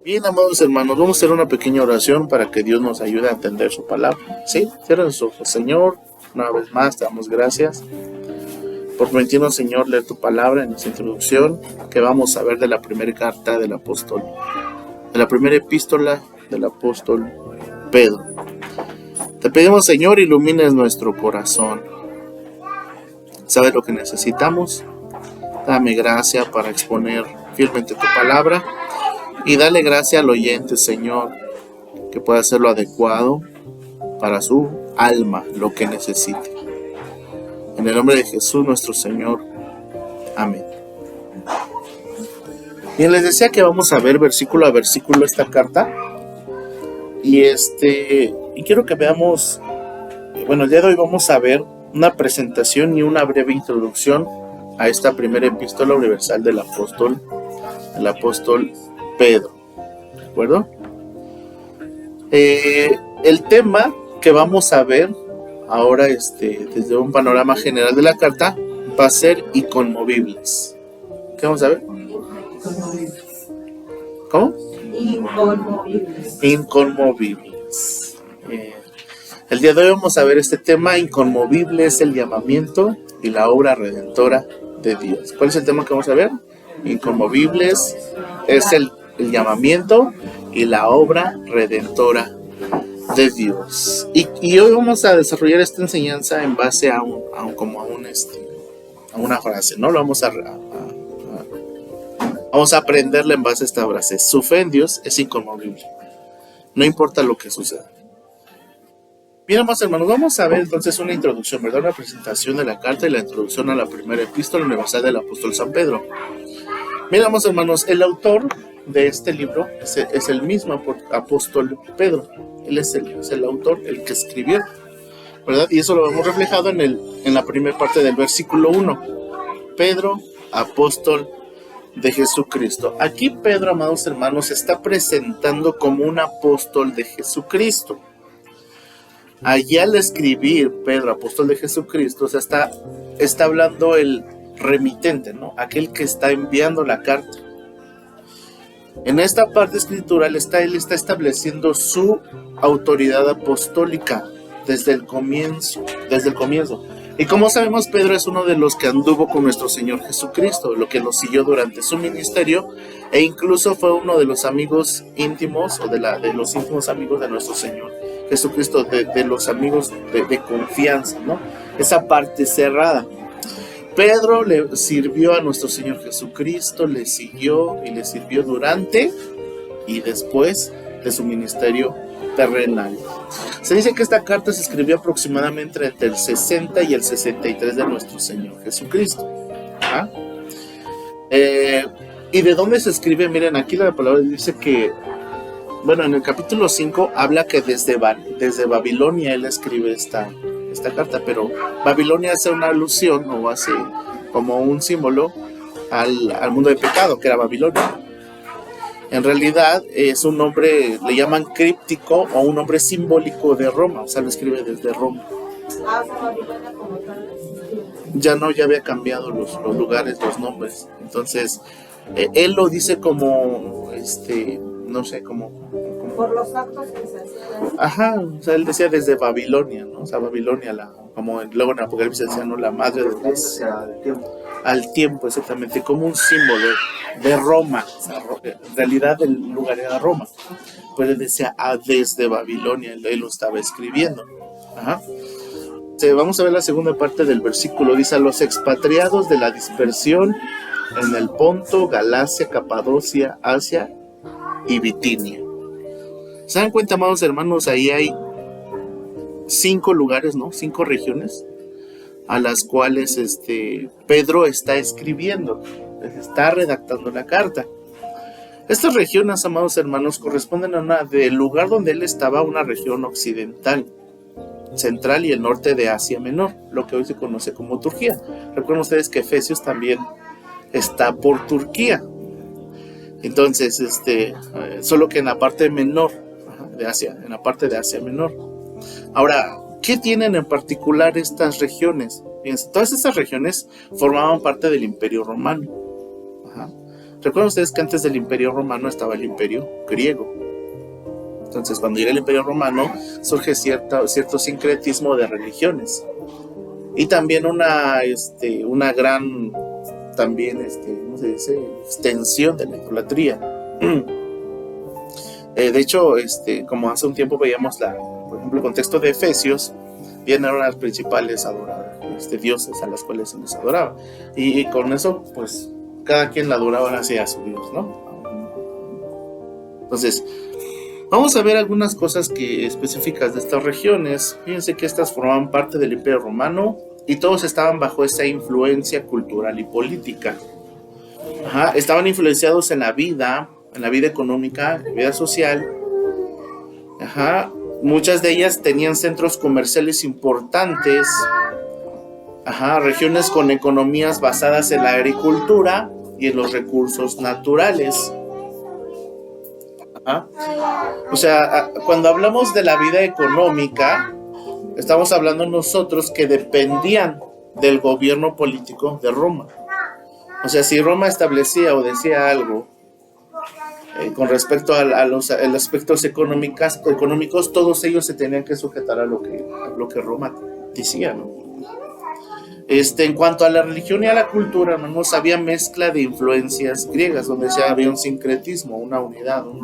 Bien, amados hermanos, vamos a hacer una pequeña oración para que Dios nos ayude a entender su palabra. ¿Sí? Cierren sus ojos. Señor, una vez más te damos gracias por permitirnos, Señor, leer tu palabra en esta introducción que vamos a ver de la primera carta del apóstol, de la primera epístola del apóstol Pedro. Te pedimos, Señor, ilumines nuestro corazón. ¿Sabes lo que necesitamos? Dame gracia para exponer fielmente tu palabra. Y dale gracia al oyente, Señor, que pueda hacer lo adecuado para su alma, lo que necesite. En el nombre de Jesús nuestro Señor. Amén. Bien, les decía que vamos a ver versículo a versículo esta carta. Y quiero que veamos, el día de hoy vamos a ver una presentación y una breve introducción a esta primera epístola universal del apóstol Pedro. ¿De acuerdo? El tema que vamos a ver ahora, desde un panorama general de la carta, va a ser inconmovibles. ¿Qué vamos a ver? ¿Cómo? Inconmovibles. El día de hoy vamos a ver este tema. Inconmovible es el llamamiento y la obra redentora de Dios. ¿Cuál es el tema que vamos a ver? Inconmovibles es el llamamiento y la obra redentora de Dios. Y hoy vamos a desarrollar esta enseñanza en base a una frase, ¿no? Vamos a aprenderla en base a esta frase. Su fe en Dios es inconmovible, no importa lo que suceda. Bien, hermanos, vamos a ver entonces una introducción, ¿verdad? Una presentación de la carta y la introducción a la primera epístola universal del apóstol San Pedro. Miramos, hermanos, el autor de este libro es el mismo apóstol Pedro. Él es el autor, el que escribió, ¿verdad? Y eso lo vemos reflejado en la primera parte del versículo 1. Pedro, apóstol de Jesucristo. Aquí Pedro, amados hermanos, se está presentando como un apóstol de Jesucristo. Allí al escribir Pedro, apóstol de Jesucristo, o sea, está hablando el remitente, ¿no? Aquel que está enviando la carta. En esta parte escritural él está estableciendo su autoridad apostólica desde el comienzo. Y como sabemos, Pedro es uno de los que anduvo con nuestro Señor Jesucristo, lo que lo siguió durante su ministerio, e incluso fue uno de los amigos íntimos, o de los íntimos amigos de nuestro Señor Jesucristo, de los amigos de confianza, ¿no? Esa parte cerrada. Pedro le sirvió a nuestro Señor Jesucristo, le siguió y le sirvió durante y después de su ministerio terrenal. Se dice que esta carta se escribió aproximadamente entre el 60 y el 63 de nuestro Señor Jesucristo. ¿Ah? ¿Y de dónde se escribe? Miren, aquí la palabra dice que, en el capítulo 5 habla que desde Babilonia él escribe esta carta, pero Babilonia hace una alusión o hace como un símbolo al mundo de pecado que era Babilonia. En realidad es un nombre, le llaman críptico o un nombre simbólico de Roma, o sea, lo escribe desde Roma. Ya había cambiado los lugares, los nombres. Entonces, él lo dice como, no sé, como por los actos que se hacían. Ajá, o sea, él decía desde Babilonia, ¿no? O sea, Babilonia, como luego en Apocalipsis decía, ¿no? La madre de Dios. Al tiempo, exactamente, como un símbolo de Roma. O sea, en realidad el lugar era Roma. Pues él decía, desde Babilonia, él lo estaba escribiendo. Ajá. Vamos a ver la segunda parte del versículo. Dice, a los expatriados de la dispersión en el Ponto, Galacia, Capadocia, Asia y Bitinia. ¿Se dan cuenta, amados hermanos? Ahí hay 5 lugares, ¿no? 5 regiones a las cuales Pedro está escribiendo, está redactando la carta. Estas regiones, amados hermanos, corresponden a del lugar donde él estaba, una región occidental, central y el norte de Asia Menor, lo que hoy se conoce como Turquía. Recuerden ustedes que Efesios también está por Turquía. Entonces, solo que en la parte menor de Asia, en la parte de Asia Menor. Ahora, ¿qué tienen en particular estas regiones? Fíjense, todas estas regiones formaban parte del Imperio Romano. Ajá. Recuerden ustedes que antes del Imperio Romano estaba el Imperio Griego. Entonces, cuando llega el Imperio Romano, surge cierto sincretismo de religiones. Y también una gran, también, ¿cómo se dice? Extensión de la idolatría. De hecho, como hace un tiempo veíamos, por ejemplo, el contexto de Efesios, bien eran las principales dioses a las cuales se les adoraba. Y con eso, pues, cada quien la adoraba hacia su Dios, ¿no? Entonces, vamos a ver algunas cosas específicas de estas regiones. Fíjense que estas formaban parte del Imperio Romano y todos estaban bajo esa influencia cultural y política. Estaban influenciados en la vida económica, en la vida social. Muchas de ellas tenían centros comerciales importantes. Regiones con economías basadas en la agricultura y en los recursos naturales. O sea, cuando hablamos de la vida económica, estamos hablando nosotros que dependían del gobierno político de Roma. O sea, si Roma establecía o decía algo con respecto a los aspectos económicos, todos ellos se tenían que sujetar a lo que Roma decía, ¿no? En cuanto a la religión y a la cultura, hermanos, había mezcla de influencias griegas, donde ya había un sincretismo, una unidad, o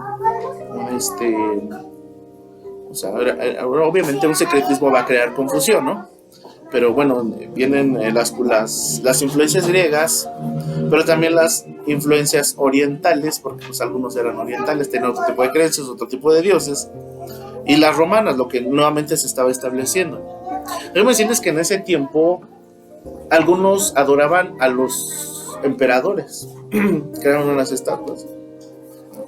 sea, obviamente un sincretismo va a crear confusión, ¿no? Pero bueno, vienen las influencias griegas, pero también las influencias orientales, porque pues algunos eran orientales, tenían otro tipo de creencias, otro tipo de dioses, y las romanas, lo que nuevamente se estaba estableciendo. Debo decirles que en ese tiempo algunos adoraban a los emperadores, crearon unas estatuas,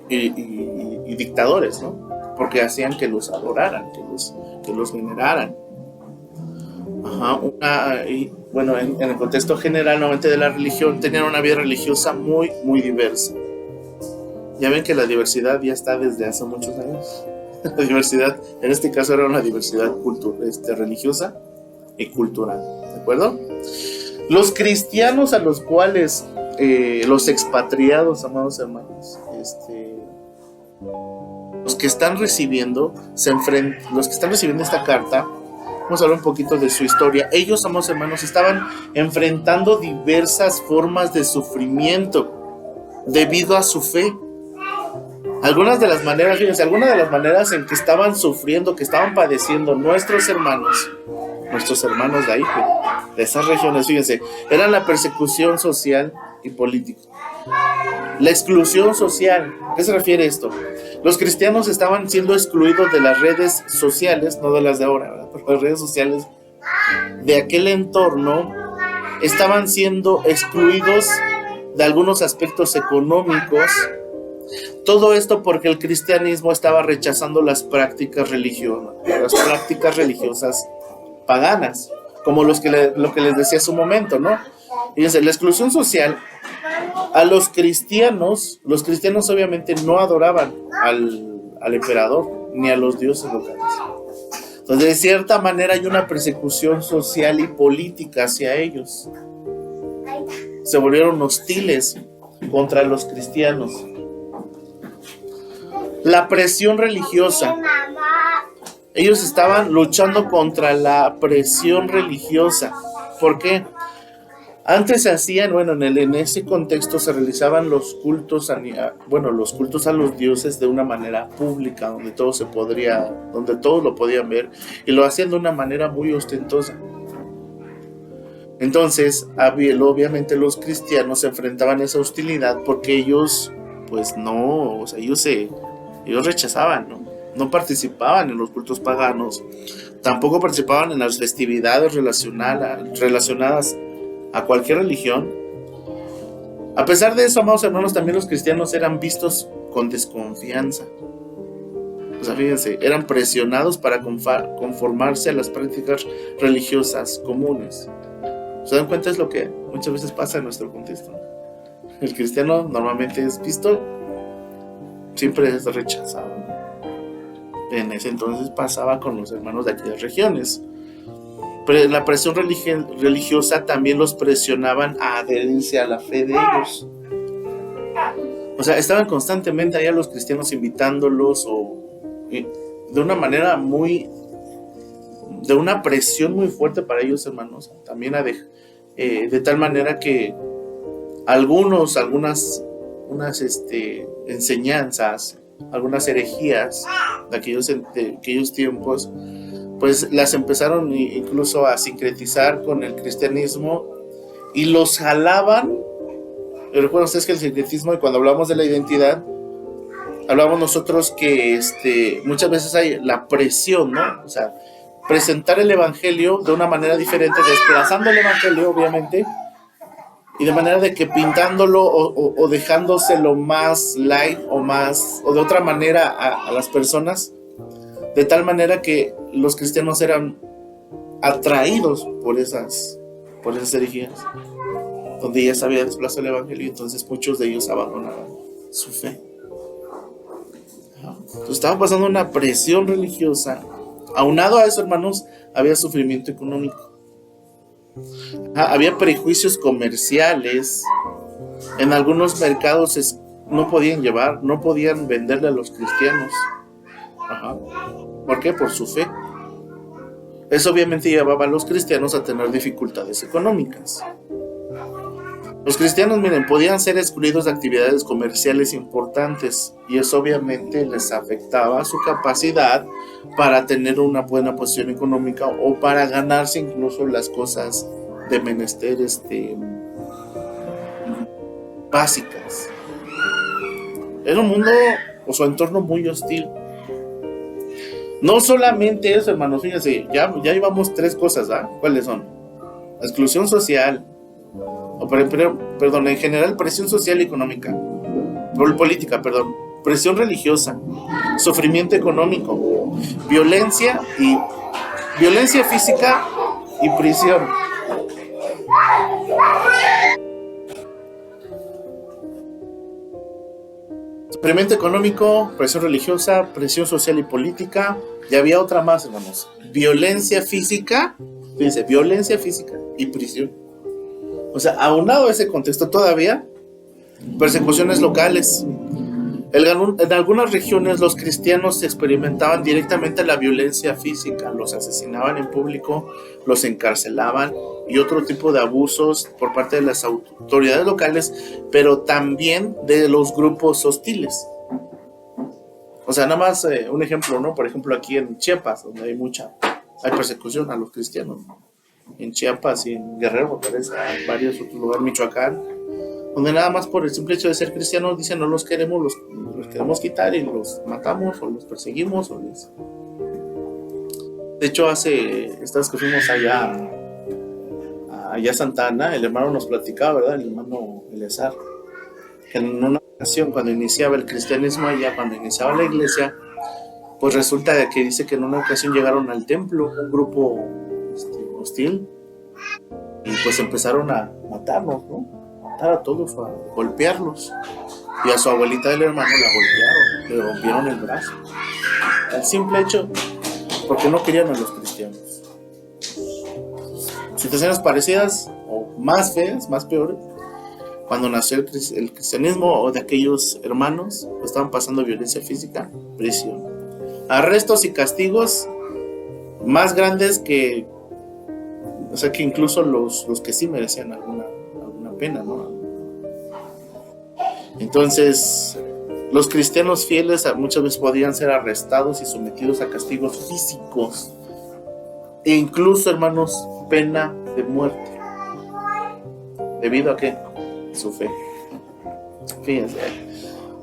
y dictadores, ¿no? Porque hacían que los adoraran, que los veneraran. Y bueno, en el contexto general, nuevamente, de la religión, tenían una vida religiosa muy, muy diversa. Ya ven que la diversidad ya está desde hace muchos años. La diversidad, en este caso, era una diversidad religiosa y cultural, ¿de acuerdo? Los cristianos a los cuales los expatriados, amados hermanos, los que están recibiendo esta carta, vamos a hablar un poquito de su historia. Ellos, amados hermanos, estaban enfrentando diversas formas de sufrimiento debido a su fe. Algunas de las maneras en que estaban sufriendo, que estaban padeciendo nuestros hermanos de ahí, de esas regiones, fíjense, eran la persecución social y política. La exclusión social, ¿a qué se refiere esto? Los cristianos estaban siendo excluidos de las redes sociales, no de las de ahora, ¿verdad? Pero las redes sociales de aquel entorno estaban siendo excluidos de algunos aspectos económicos. Todo esto porque el cristianismo estaba rechazando las prácticas religiosas paganas, como lo que les decía hace un momento, ¿no? Fíjense, la exclusión social a los cristianos obviamente no adoraban al emperador ni a los dioses locales. Entonces, de cierta manera hay una persecución social y política hacia ellos. Se volvieron hostiles contra los cristianos. La presión religiosa. Ellos estaban luchando contra la presión religiosa. ¿Por qué? Antes se hacían, en ese contexto se realizaban los cultos a los dioses de una manera pública, donde todos lo podían ver, y lo hacían de una manera muy ostentosa. Entonces, obviamente los cristianos se enfrentaban a esa hostilidad porque ellos, ellos rechazaban, ¿no? No participaban en los cultos paganos, tampoco participaban en las festividades relacionadas a cualquier religión. A pesar de eso, amados hermanos, también los cristianos eran vistos con desconfianza. O sea, fíjense, eran presionados para conformarse a las prácticas religiosas comunes. ¿Se dan cuenta? Es lo que muchas veces pasa en nuestro contexto. El cristiano normalmente es visto, siempre es rechazado. En ese entonces pasaba con los hermanos de aquellas regiones. Pero la presión religiosa también los presionaban a adherirse a la fe de ellos. O sea, estaban constantemente allá los cristianos invitándolos de una manera de una presión muy fuerte para ellos, hermanos. También de tal manera que unas enseñanzas, algunas herejías de aquellos tiempos, pues las empezaron incluso a sincretizar con el cristianismo y los jalaban. Recuerden ustedes que el sincretismo, y cuando hablamos de la identidad, hablamos nosotros que muchas veces hay la presión, ¿no? O sea, presentar el evangelio de una manera diferente, desplazando el evangelio, obviamente, y de manera de que pintándolo o dejándoselo más light o de otra manera a las personas, de tal manera que los cristianos eran atraídos por esas herejías, donde ya se había desplazado el evangelio, y entonces muchos de ellos abandonaban su fe. Entonces estaban pasando una presión religiosa. Aunado a eso, hermanos, había sufrimiento económico. Había prejuicios comerciales. En algunos mercados no podían venderle a los cristianos. ¿Por qué? Por su fe. Eso obviamente llevaba a los cristianos a tener dificultades económicas. Los cristianos, miren, podían ser excluidos de actividades comerciales importantes, y eso obviamente les afectaba su capacidad para tener una buena posición económica o para ganarse incluso las cosas de menester básicas. Era un mundo o su entorno muy hostil. No solamente eso, hermanos, fíjense, ya llevamos 3 cosas, ¿verdad? ¿Cuáles son? La exclusión social, en general, presión social y económica, política, presión religiosa, sufrimiento económico, violencia física y prisión. Sufrimiento económico, presión religiosa, presión social y política. Y había otra más, hermanos: violencia física, fíjense, violencia física y prisión. O sea, aunado a ese contexto todavía, persecuciones locales. En algunas regiones los cristianos experimentaban directamente la violencia física, los asesinaban en público, los encarcelaban y otro tipo de abusos por parte de las autoridades locales, pero también de los grupos hostiles. O sea, nada más un ejemplo, ¿no? Por ejemplo, aquí en Chiapas, donde hay persecución a los cristianos, ¿no? En Chiapas y en Guerrero, parece, varios otros lugares, Michoacán, donde nada más por el simple hecho de ser cristianos dicen: no los queremos, los queremos quitar y los matamos o los perseguimos. De hecho, esta vez que fuimos allá a Santa Ana, el hermano nos platicaba, ¿verdad? El hermano Eleazar, que en una ocasión, cuando iniciaba el cristianismo allá, cuando iniciaba la iglesia, pues resulta que dice que en una ocasión llegaron al templo un grupo hostil, y pues empezaron a matarnos, ¿no? Matar a todos, a golpearlos, y a su abuelita del hermano la golpearon, le rompieron el brazo, al simple hecho porque no querían a los cristianos. Situaciones parecidas o más feas, más peores, cuando nació el cristianismo, o de aquellos hermanos, pues estaban pasando violencia física, prisión, arrestos y castigos más grandes que incluso los que sí merecían alguna pena, ¿no? Entonces, los cristianos fieles muchas veces podían ser arrestados y sometidos a castigos físicos, e incluso, hermanos, pena de muerte. ¿Debido a qué? Su fe. Fíjense.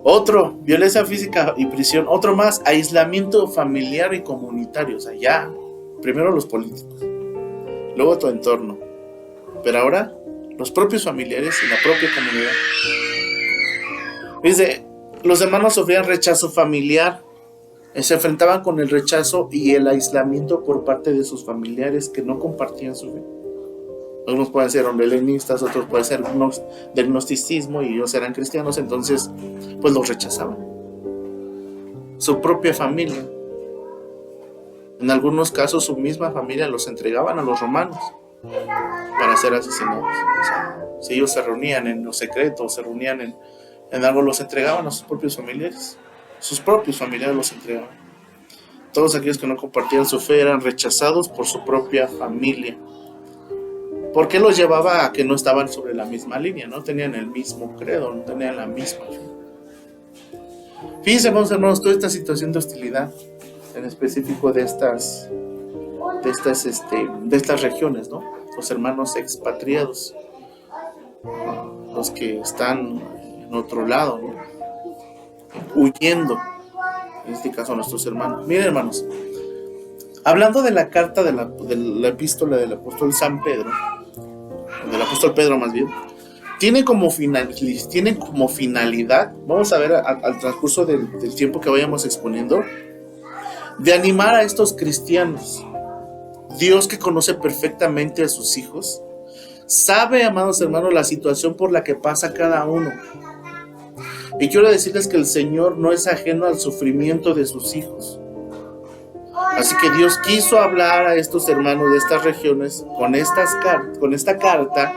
Otro, violencia física y prisión. Otro más, aislamiento familiar y comunitario. O sea, ya, primero los políticos, luego tu entorno, pero ahora los propios familiares y la propia comunidad. Dice, los hermanos sufrían rechazo familiar, se enfrentaban con el rechazo y el aislamiento por parte de sus familiares que no compartían su fe. Algunos pueden ser helenistas, otros pueden ser del gnosticismo y ellos eran cristianos, entonces pues los rechazaban. Su propia familia, en algunos casos su misma familia, los entregaban a los romanos para ser asesinados. O sea, si ellos se reunían en los secretos, se reunían En algo los entregaban a sus propios familiares. Sus propios familiares los entregaban. Todos aquellos que no compartían su fe eran rechazados por su propia familia. ¿Por qué los llevaba a que no estaban sobre la misma línea? No tenían el mismo credo, no tenían la misma fe. Fíjense, hermanos, toda esta situación de hostilidad, en específico de estas regiones, ¿no? Los hermanos expatriados, los que están en otro lado, ¿no? Huyendo, en este caso nuestros hermanos. Miren, hermanos, hablando de la carta de la epístola del apóstol San Pedro, del apóstol Pedro más bien, tiene como finalidad, vamos a ver al transcurso del tiempo que vayamos exponiendo, de animar a estos cristianos. Dios, que conoce perfectamente a sus hijos, sabe, amados hermanos, la situación por la que pasa cada uno. Y quiero decirles que el Señor no es ajeno al sufrimiento de sus hijos. Así que Dios quiso hablar a estos hermanos de estas regiones con esta carta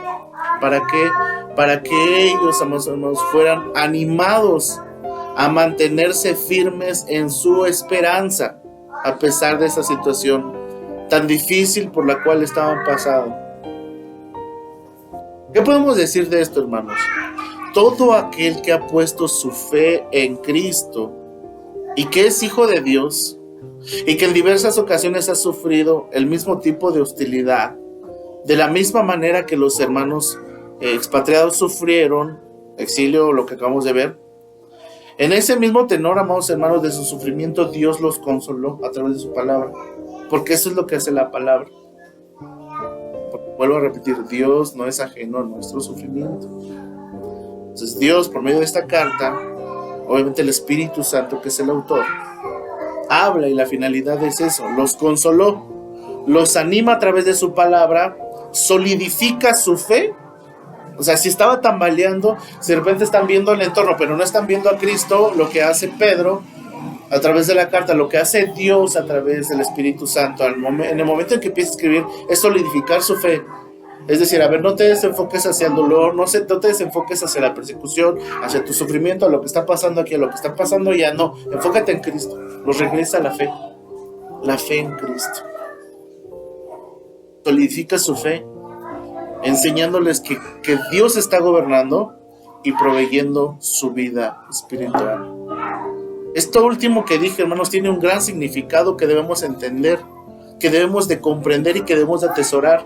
para que ellos, amados hermanos, fueran animados a mantenerse firmes en su esperanza, a pesar de esa situación tan difícil por la cual estaban pasando. ¿Qué podemos decir de esto, hermanos? Todo aquel que ha puesto su fe en Cristo y que es hijo de Dios y que en diversas ocasiones ha sufrido el mismo tipo de hostilidad, de la misma manera que los hermanos expatriados sufrieron exilio, lo que acabamos de ver, en ese mismo tenor, amados hermanos, de su sufrimiento, Dios los consoló a través de su palabra, porque eso es lo que hace la palabra. Vuelvo a repetir, Dios no es ajeno a nuestro sufrimiento. Entonces Dios, por medio de esta carta, obviamente el Espíritu Santo, que es el autor, habla, y la finalidad es eso: los consoló, los anima a través de su palabra, solidifica su fe. O sea, si estaba tambaleando, si de repente están viendo el entorno, pero no están viendo a Cristo, lo que hace Pedro a través de la carta, lo que hace Dios a través del Espíritu Santo, en el momento en que empieza a escribir, es solidificar su fe. Es decir, a ver, no te desenfoques hacia el dolor, no te desenfoques hacia la persecución, hacia tu sufrimiento, a lo que está pasando aquí, a lo que está pasando allá. No, enfócate en Cristo. Los regresa a la fe en Cristo. Solidifica su fe, enseñándoles que Dios está gobernando y proveyendo su vida espiritual. Esto último que dije, hermanos, tiene un gran significado que debemos entender, que debemos de comprender y que debemos de atesorar,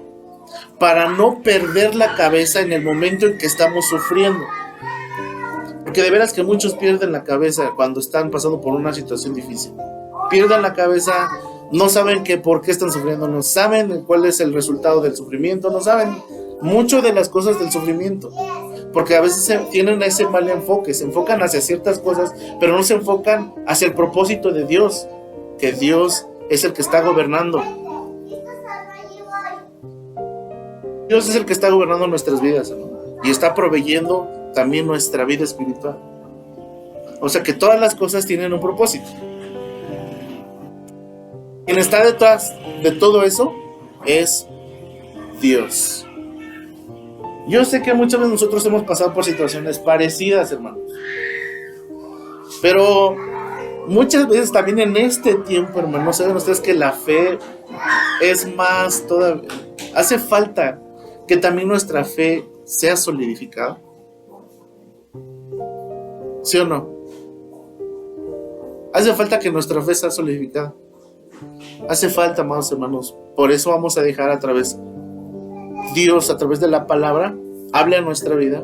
para no perder la cabeza en el momento en que estamos sufriendo. Porque de veras que muchos pierden la cabeza cuando están pasando por una situación difícil. Pierden la cabeza, no saben por qué están sufriendo, no saben cuál es el resultado del sufrimiento, no saben mucho de las cosas del sufrimiento, porque a veces tienen ese mal enfoque, se enfocan hacia ciertas cosas, pero no se enfocan hacia el propósito de Dios, que Dios es el que está gobernando. Dios es el que está gobernando nuestras vidas, ¿no? Y está proveyendo también nuestra vida espiritual. O sea que todas las cosas tienen un propósito. Quien está detrás de todo eso es Dios. Yo sé que muchas veces nosotros hemos pasado por situaciones parecidas, hermanos. Pero muchas veces también en este tiempo, hermanos, saben ustedes que la fe es más todavía. Hace falta que también nuestra fe sea solidificada. ¿Sí o no? Hace falta que nuestra fe sea solidificada. Hace falta, amados hermanos. Por eso vamos a dejar Dios, a través de la palabra, hable a nuestra vida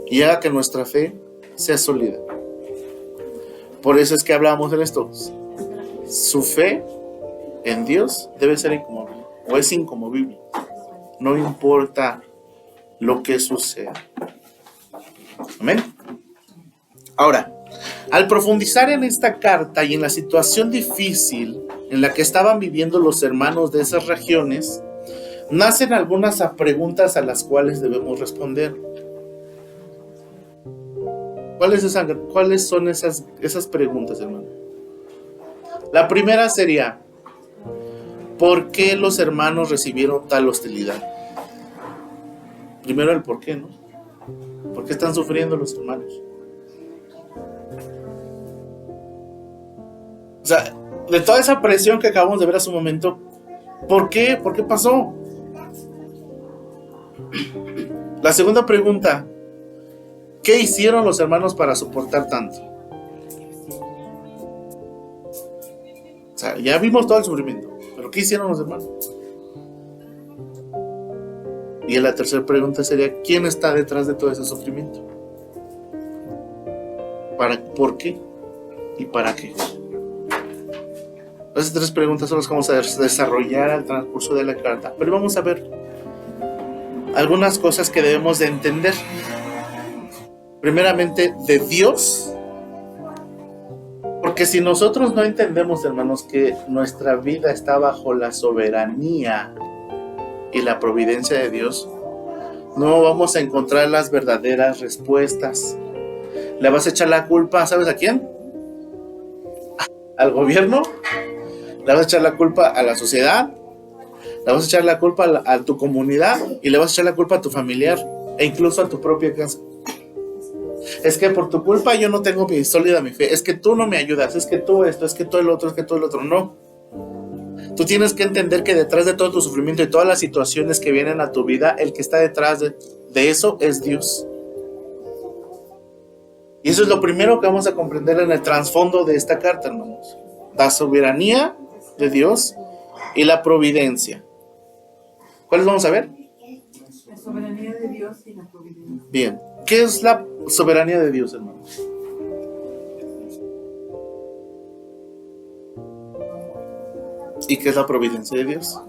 y haga que nuestra fe sea sólida. Por eso es que hablamos de esto. Su fe en Dios debe ser inconmovible, o es inconmovible. No importa lo que suceda. Amén. Ahora, al profundizar en esta carta y en la situación difícil en la que estaban viviendo los hermanos de esas regiones, nacen algunas preguntas a las cuales debemos responder. ¿Cuáles son esas preguntas, hermano? La primera sería: ¿por qué los hermanos recibieron tal hostilidad? Primero el por qué, ¿no? ¿Por qué están sufriendo los hermanos? O sea, de toda esa presión que acabamos de ver hace un momento, ¿por qué? ¿Por qué pasó? La segunda pregunta, ¿qué hicieron los hermanos para soportar tanto? O sea, ya vimos todo el sufrimiento, pero ¿qué hicieron los hermanos? Y la tercera pregunta sería, ¿quién está detrás de todo ese sufrimiento? ¿Por qué? ¿Y para qué? Esas tres preguntas son las que vamos a desarrollar al transcurso de la carta. Pero vamos a ver algunas cosas que debemos de entender. Primeramente, de Dios. Porque si nosotros no entendemos, hermanos, que nuestra vida está bajo la soberanía y la providencia de Dios, no vamos a encontrar las verdaderas respuestas. ¿Le vas a echar la culpa, sabes a quién? ¿Al gobierno? ¿Le vas a echar la culpa a la sociedad? ¿Le vas a echar la culpa a tu comunidad? ¿Y le vas a echar la culpa a tu familiar? E incluso a tu propia casa. Es que por tu culpa yo no tengo sólida mi fe. Es que tú no me ayudas. Es que tú esto, es que tú el otro, es que tú el otro. No. Tú tienes que entender que detrás de todo tu sufrimiento y todas las situaciones que vienen a tu vida, el que está detrás de eso es Dios. Y eso es lo primero que vamos a comprender en el trasfondo de esta carta, hermanos. La soberanía de Dios y la providencia. ¿Cuáles vamos a ver? La soberanía de Dios y la providencia. Bien. ¿Qué es la soberanía de Dios, hermanos? ¿Y qué es la providencia de Dios?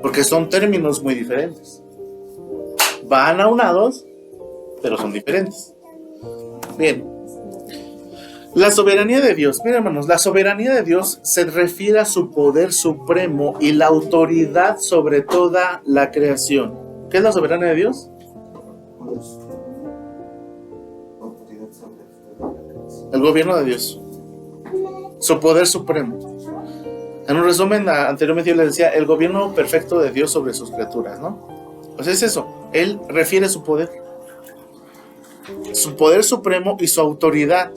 Porque son términos muy diferentes. Van aunados, pero son diferentes. Bien. La soberanía de Dios. Miren, hermanos, la soberanía de Dios se refiere a su poder supremo y la autoridad sobre toda la creación. ¿Qué es la soberanía de Dios? El gobierno de Dios. Su poder supremo. En un resumen, anteriormente yo les decía, el gobierno perfecto de Dios sobre sus criaturas, ¿no? Pues es eso. Él refiere su poder. Su poder supremo y su autoridad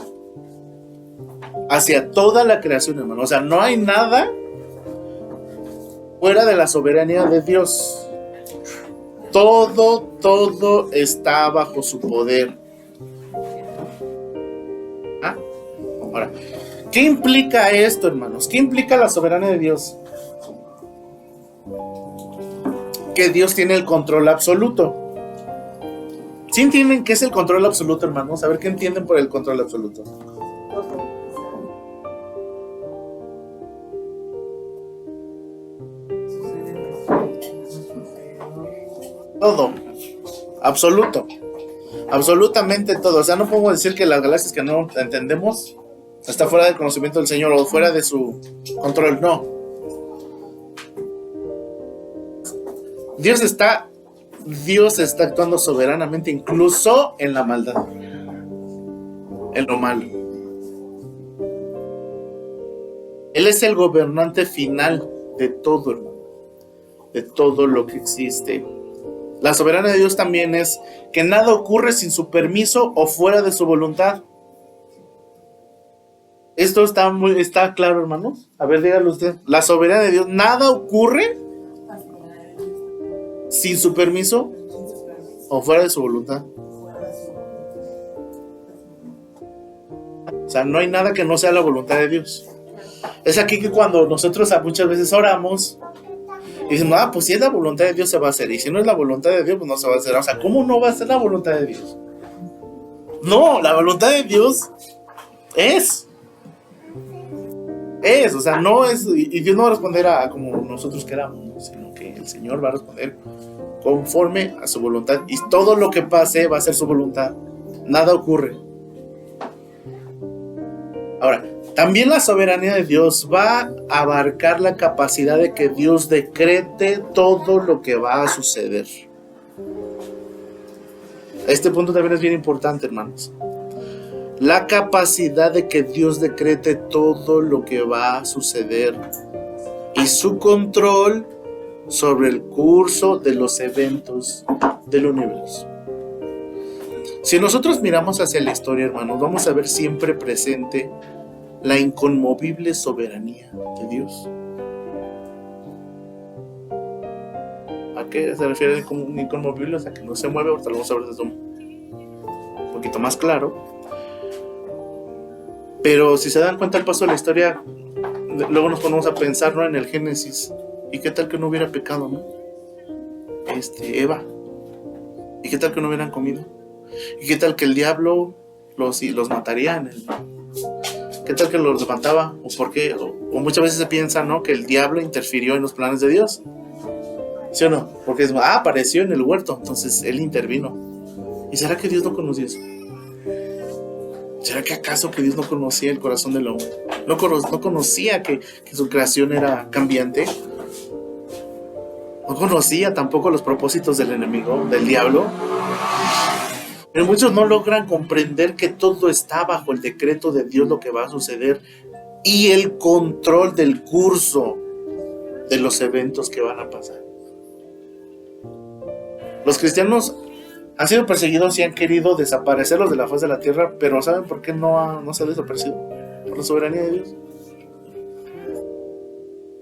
hacia toda la creación, hermano. O sea, no hay nada fuera de la soberanía de Dios. Todo está bajo su poder. Ahora, ¿qué implica esto, hermanos? ¿Qué implica la soberanía de Dios? Que Dios tiene el control absoluto. ¿Sí entienden qué es el control absoluto, hermanos? A ver, ¿qué entienden por el control absoluto? Todo, absoluto, absolutamente todo. O sea, no podemos decir que las galaxias que no entendemos está fuera del conocimiento del Señor o fuera de su control. No. Dios está actuando soberanamente, incluso en la maldad, en lo malo. Él es el gobernante final de todo, hermano, de todo lo que existe. La soberanía de Dios también es que nada ocurre sin su permiso o fuera de su voluntad. Esto está claro, hermanos. A ver, dígalo usted. La soberanía de Dios, nada ocurre sin su permiso o fuera de su voluntad. O sea, no hay nada que no sea la voluntad de Dios. Es aquí que cuando nosotros muchas veces oramos y decimos, pues si es la voluntad de Dios se va a hacer, y si no es la voluntad de Dios, pues no se va a hacer. O sea, ¿cómo no va a ser la voluntad de Dios? No, la voluntad de Dios es, o sea, no es, y Dios no va a responder a como nosotros queramos, ¿no? Sino que el Señor va a responder conforme a su voluntad, y todo lo que pase va a ser su voluntad. Nada ocurre. Ahora, también la soberanía de Dios va a abarcar la capacidad de que Dios decrete todo lo que va a suceder. Este punto también es bien importante, hermanos. La capacidad de que Dios decrete todo lo que va a suceder y su control sobre el curso de los eventos del universo. Si nosotros miramos hacia la historia, hermanos, vamos a ver siempre presente la inconmovible soberanía de Dios. ¿A qué se refiere con inconmovible? O sea, que no se mueve. Ahorita lo vamos a ver desde un poquito más claro. Pero si se dan cuenta al paso de la historia, luego nos ponemos a pensar, ¿no?, en el Génesis. ¿Y qué tal que no hubiera pecado, no? Eva. ¿Y qué tal que no hubieran comido? ¿Y qué tal que el diablo los mataría ¿Qué tal que los mataba? ¿O por qué? O muchas veces se piensa, ¿no?, que el diablo interfirió en los planes de Dios. ¿Sí o no? Porque apareció en el huerto, entonces él intervino. ¿Y será que Dios no conocía eso? ¿Será que acaso que Dios no conocía el corazón del hombre? ¿No conocía que su creación era cambiante? ¿No conocía tampoco los propósitos del enemigo, del diablo? Pero muchos no logran comprender que todo está bajo el decreto de Dios, lo que va a suceder, y el control del curso de los eventos que van a pasar. Los cristianos han sido perseguidos y han querido desaparecerlos de la faz de la tierra, pero ¿saben por qué no se ha desaparecido? Por la soberanía de Dios.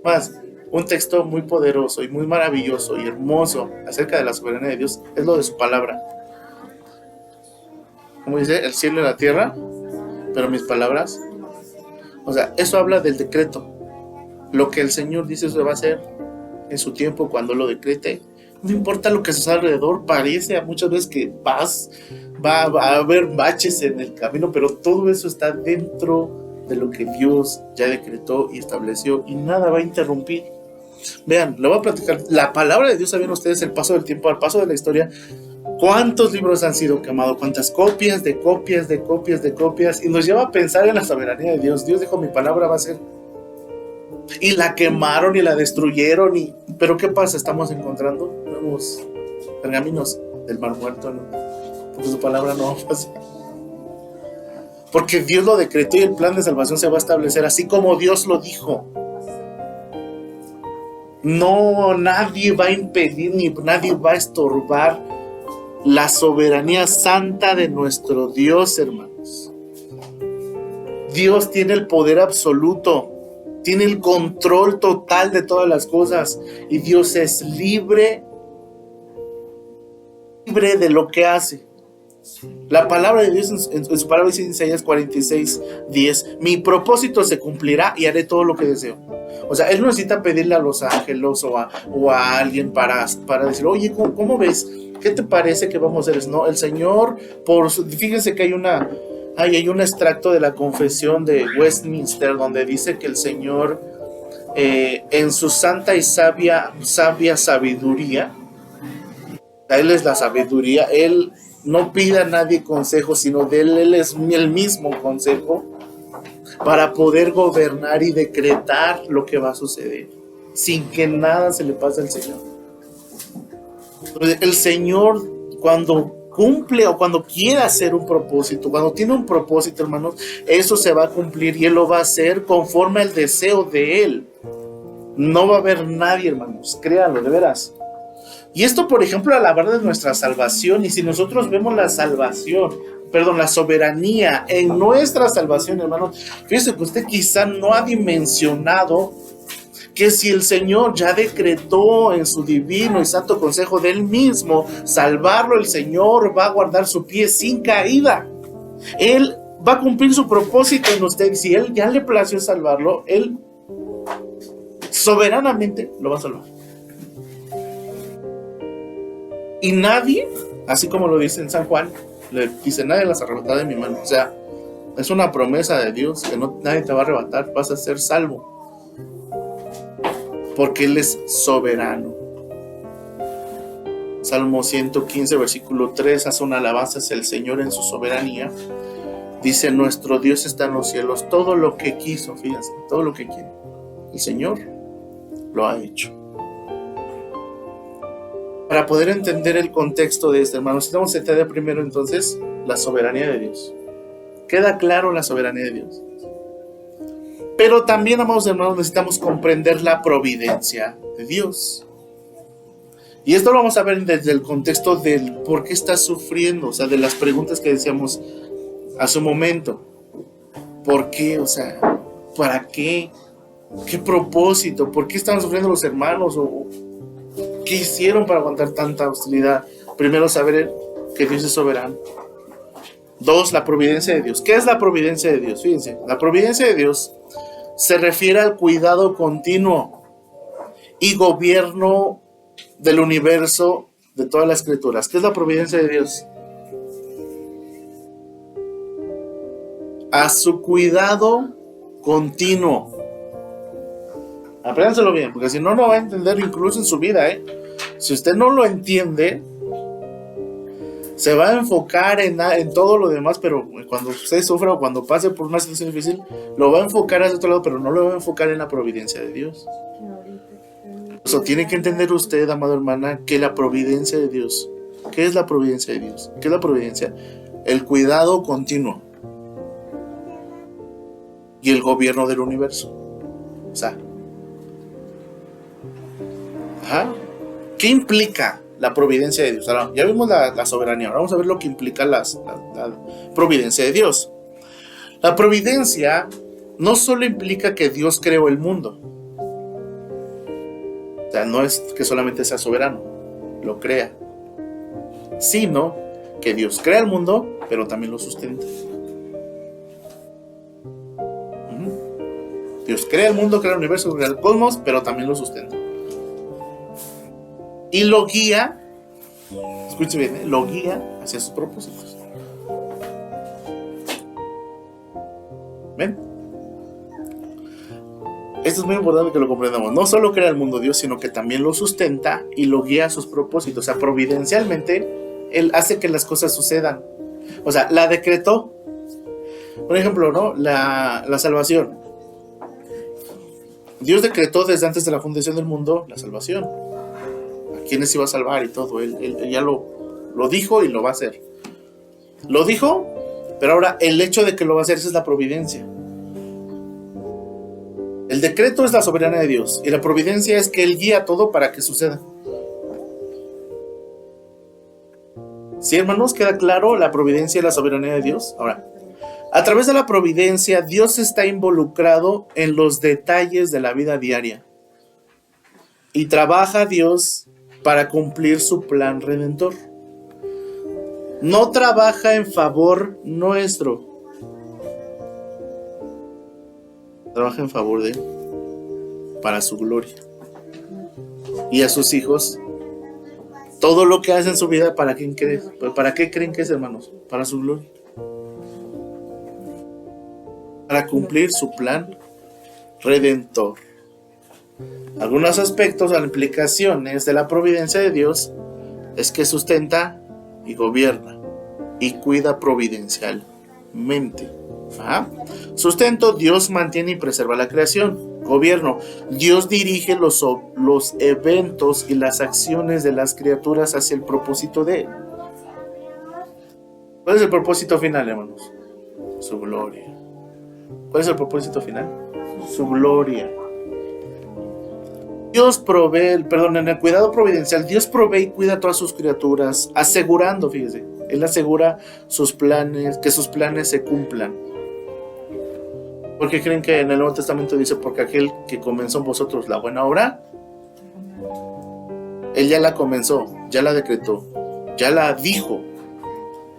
Más, un texto muy poderoso y muy maravilloso y hermoso acerca de la soberanía de Dios es lo de su palabra. Como dice, el cielo y la tierra, pero mis palabras. O sea, eso habla del decreto. Lo que el Señor dice se va a hacer en su tiempo cuando lo decrete. No importa lo que suceda alrededor, parece muchas veces que va a haber baches en el camino, pero todo eso está dentro de lo que Dios ya decretó y estableció, y nada va a interrumpir. Vean, le voy a platicar. La palabra de Dios, ¿saben ustedes? El paso del tiempo, al paso de la historia, ¿cuántos libros han sido quemados? ¿Cuántas copias de copias de copias de copias? Y nos lleva a pensar en la soberanía de Dios. Dios dijo, mi palabra va a ser. Y la quemaron y la destruyeron. Pero ¿qué pasa? Estamos encontrando nuevos pergaminos del Mar Muerto, ¿no? Porque su palabra no va a pasar. Porque Dios lo decretó y el plan de salvación se va a establecer así como Dios lo dijo. No, nadie va a impedir ni nadie va a estorbar la soberanía santa de nuestro Dios, hermanos. Dios tiene el poder absoluto, tiene el control total de todas las cosas, y Dios es libre de lo que hace. La palabra de Dios en su palabra dice en Isaías 46:10, mi propósito se cumplirá y haré todo lo que deseo. O sea, él no necesita pedirle a los ángeles o a alguien para decir, oye, ¿cómo ves? ¿Qué te parece que vamos a hacer eso? No, el Señor, fíjense que hay un extracto de la confesión de Westminster donde dice que el Señor, en su santa y sabia sabiduría, Él es la sabiduría, Él no pide a nadie consejo, sino de Él es el mismo consejo para poder gobernar y decretar lo que va a suceder, sin que nada se le pase al Señor. El Señor, cuando cumple o cuando quiere hacer un propósito, cuando tiene un propósito, hermanos, eso se va a cumplir y Él lo va a hacer conforme al deseo de Él. No va a haber nadie, hermanos, créanlo, de veras. Y esto, por ejemplo, a la verdad de nuestra salvación, y si nosotros vemos la soberanía en nuestra salvación, hermanos, fíjese que usted quizá no ha dimensionado que si el Señor ya decretó en su divino y santo consejo de Él mismo salvarlo, el Señor va a guardar su pie sin caída. Él va a cumplir su propósito en usted. Si Él ya le plació salvarlo, Él soberanamente lo va a salvar. Y nadie, así como lo dice en San Juan, le dice, nadie las arrebatará de mi mano. O sea, es una promesa de Dios que nadie te va a arrebatar, vas a ser salvo. Porque Él es soberano. Salmo 115, versículo 3, hace una alabanza hacia el Señor en su soberanía. Dice, nuestro Dios está en los cielos, todo lo que quiso, fíjense, todo lo que quiere, el Señor lo ha hecho. Para poder entender el contexto de este, hermanos, necesitamos entender primero entonces la soberanía de Dios. ¿Queda claro la soberanía de Dios? Pero también, amados hermanos, necesitamos comprender la providencia de Dios. Y esto lo vamos a ver desde el contexto del por qué está sufriendo, o sea, de las preguntas que decíamos hace un momento. ¿Por qué? O sea, ¿para qué? ¿Qué propósito? ¿Por qué estaban sufriendo los hermanos? ¿O qué hicieron para aguantar tanta hostilidad? Primero, saber que Dios es soberano. 2, la providencia de Dios. ¿Qué es la providencia de Dios? Fíjense, la providencia de Dios se refiere al cuidado continuo y gobierno del universo, de todas las criaturas. ¿Qué es la providencia de Dios? A su cuidado continuo. Apréndanselo bien, porque si no, no va a entender incluso en su vida, ¿eh? Si usted no lo entiende, se va a enfocar en todo lo demás, pero cuando usted sufra o cuando pase por una situación difícil, lo va a enfocar hacia otro lado, pero no lo va a enfocar en la providencia de Dios. Eso tiene que entender usted, amada hermana, que la providencia de Dios, ¿qué es la providencia de Dios? ¿Qué es la providencia? El cuidado continuo y el gobierno del universo. O sea, ¿qué implica la providencia de Dios? Ahora, ya vimos la soberanía, ahora vamos a ver lo que implica la providencia de Dios. La providencia no solo implica que Dios creó el mundo. O sea, no es que solamente sea soberano, lo crea, sino que Dios crea el mundo, pero también lo sustenta. Dios crea el mundo, crea el universo, crea el cosmos, pero también lo sustenta. Y lo guía, escuche bien, lo guía hacia sus propósitos. ¿Ven? Esto es muy importante que lo comprendamos. No solo crea el mundo Dios, sino que también lo sustenta y lo guía a sus propósitos. O sea, providencialmente, Él hace que las cosas sucedan. O sea, la decretó. Por ejemplo, ¿no? La salvación. Dios decretó desde antes de la fundación del mundo la salvación. A quienes iba a salvar y todo. Él ya lo dijo y lo va a hacer. Lo dijo, pero ahora el hecho de que lo va a hacer, esa es la providencia. El decreto es la soberanía de Dios y la providencia es que Él guía todo para que suceda. ¿Sí, hermanos? ¿Queda claro la providencia y la soberanía de Dios? Ahora, a través de la providencia, Dios está involucrado en los detalles de la vida diaria y trabaja Dios para cumplir su plan redentor. No trabaja en favor nuestro, trabaja en favor de Él, para su gloria. Y a sus hijos, todo lo que hace en su vida, ¿para quién creen? ¿Para qué creen que es, hermanos? Para su gloria. Para cumplir su plan redentor. Algunos aspectos o implicaciones de la providencia de Dios es que sustenta y gobierna y cuida providencialmente. Sustento, Dios mantiene y preserva la creación. Gobierno, Dios dirige los eventos y las acciones de las criaturas hacia el propósito de Él. ¿Cuál es el propósito final, hermanos? Su gloria. ¿Cuál es el propósito final? Su gloria. Dios provee, en el cuidado providencial, Dios provee y cuida a todas sus criaturas, asegurando, fíjese, Él asegura sus planes, que sus planes se cumplan. Porque creen que en el Nuevo Testamento dice, porque aquel que comenzó en vosotros la buena obra, Él ya la comenzó, ya la decretó, ya la dijo,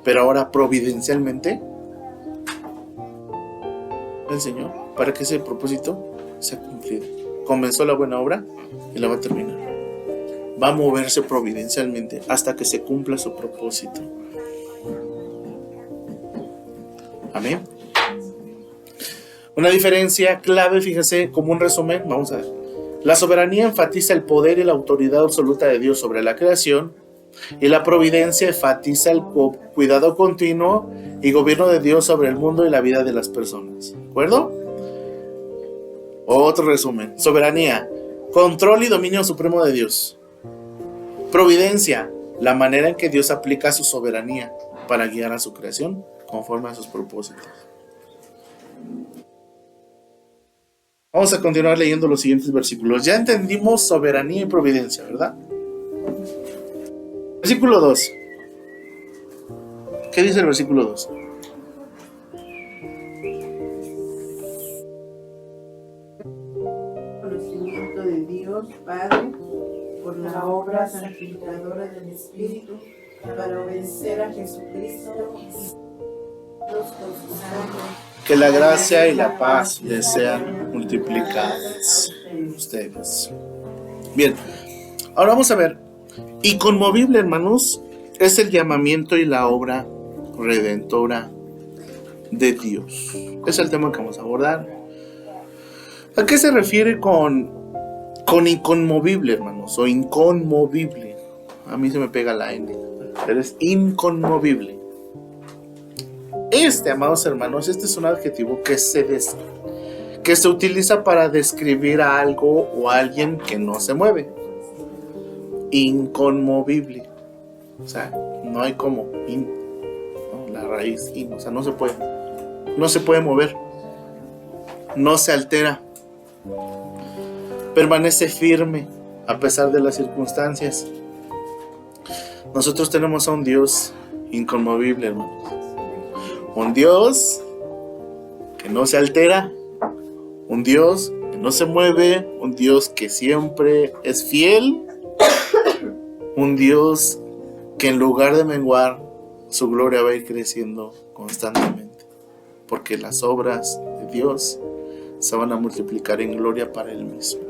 pero ahora providencialmente el Señor, para que ese propósito sea cumplido. Comenzó la buena obra y la va a terminar. Va a moverse providencialmente hasta que se cumpla su propósito. Amén. Una diferencia clave, fíjese, como un resumen, vamos a ver. La soberanía enfatiza el poder y la autoridad absoluta de Dios sobre la creación, y la providencia enfatiza el cuidado continuo y gobierno de Dios sobre el mundo y la vida de las personas. ¿De acuerdo? Otro resumen. Soberanía, control y dominio supremo de Dios. Providencia, la manera en que Dios aplica su soberanía para guiar a su creación conforme a sus propósitos. Vamos a continuar leyendo los siguientes versículos. Ya entendimos soberanía y providencia, ¿verdad? Versículo 2. ¿Qué dice el versículo 2? Conocimiento de Dios Padre por la obra santificadora del Espíritu para obedecer a Jesucristo y con su sangre. Que la gracia y la paz les sean multiplicadas a ustedes. Bien, ahora vamos a ver. Inconmovible, hermanos, es el llamamiento y la obra redentora de Dios. Es el tema que vamos a abordar. ¿A qué se refiere con inconmovible, hermanos? O inconmovible. A mí se me pega la N. Pero es inconmovible. Amados hermanos, este es un adjetivo que se utiliza para describir a algo o a alguien que no se mueve. Inconmovible. O sea, no hay como ¿no? La raíz o sea, no se puede mover, no se altera, permanece firme a pesar de las circunstancias. Nosotros tenemos a un Dios inconmovible, hermanos. Un Dios que no se altera, un Dios que no se mueve, un Dios que siempre es fiel, un Dios que en lugar de menguar, su gloria va a ir creciendo constantemente, porque las obras de Dios se van a multiplicar en gloria para Él mismo.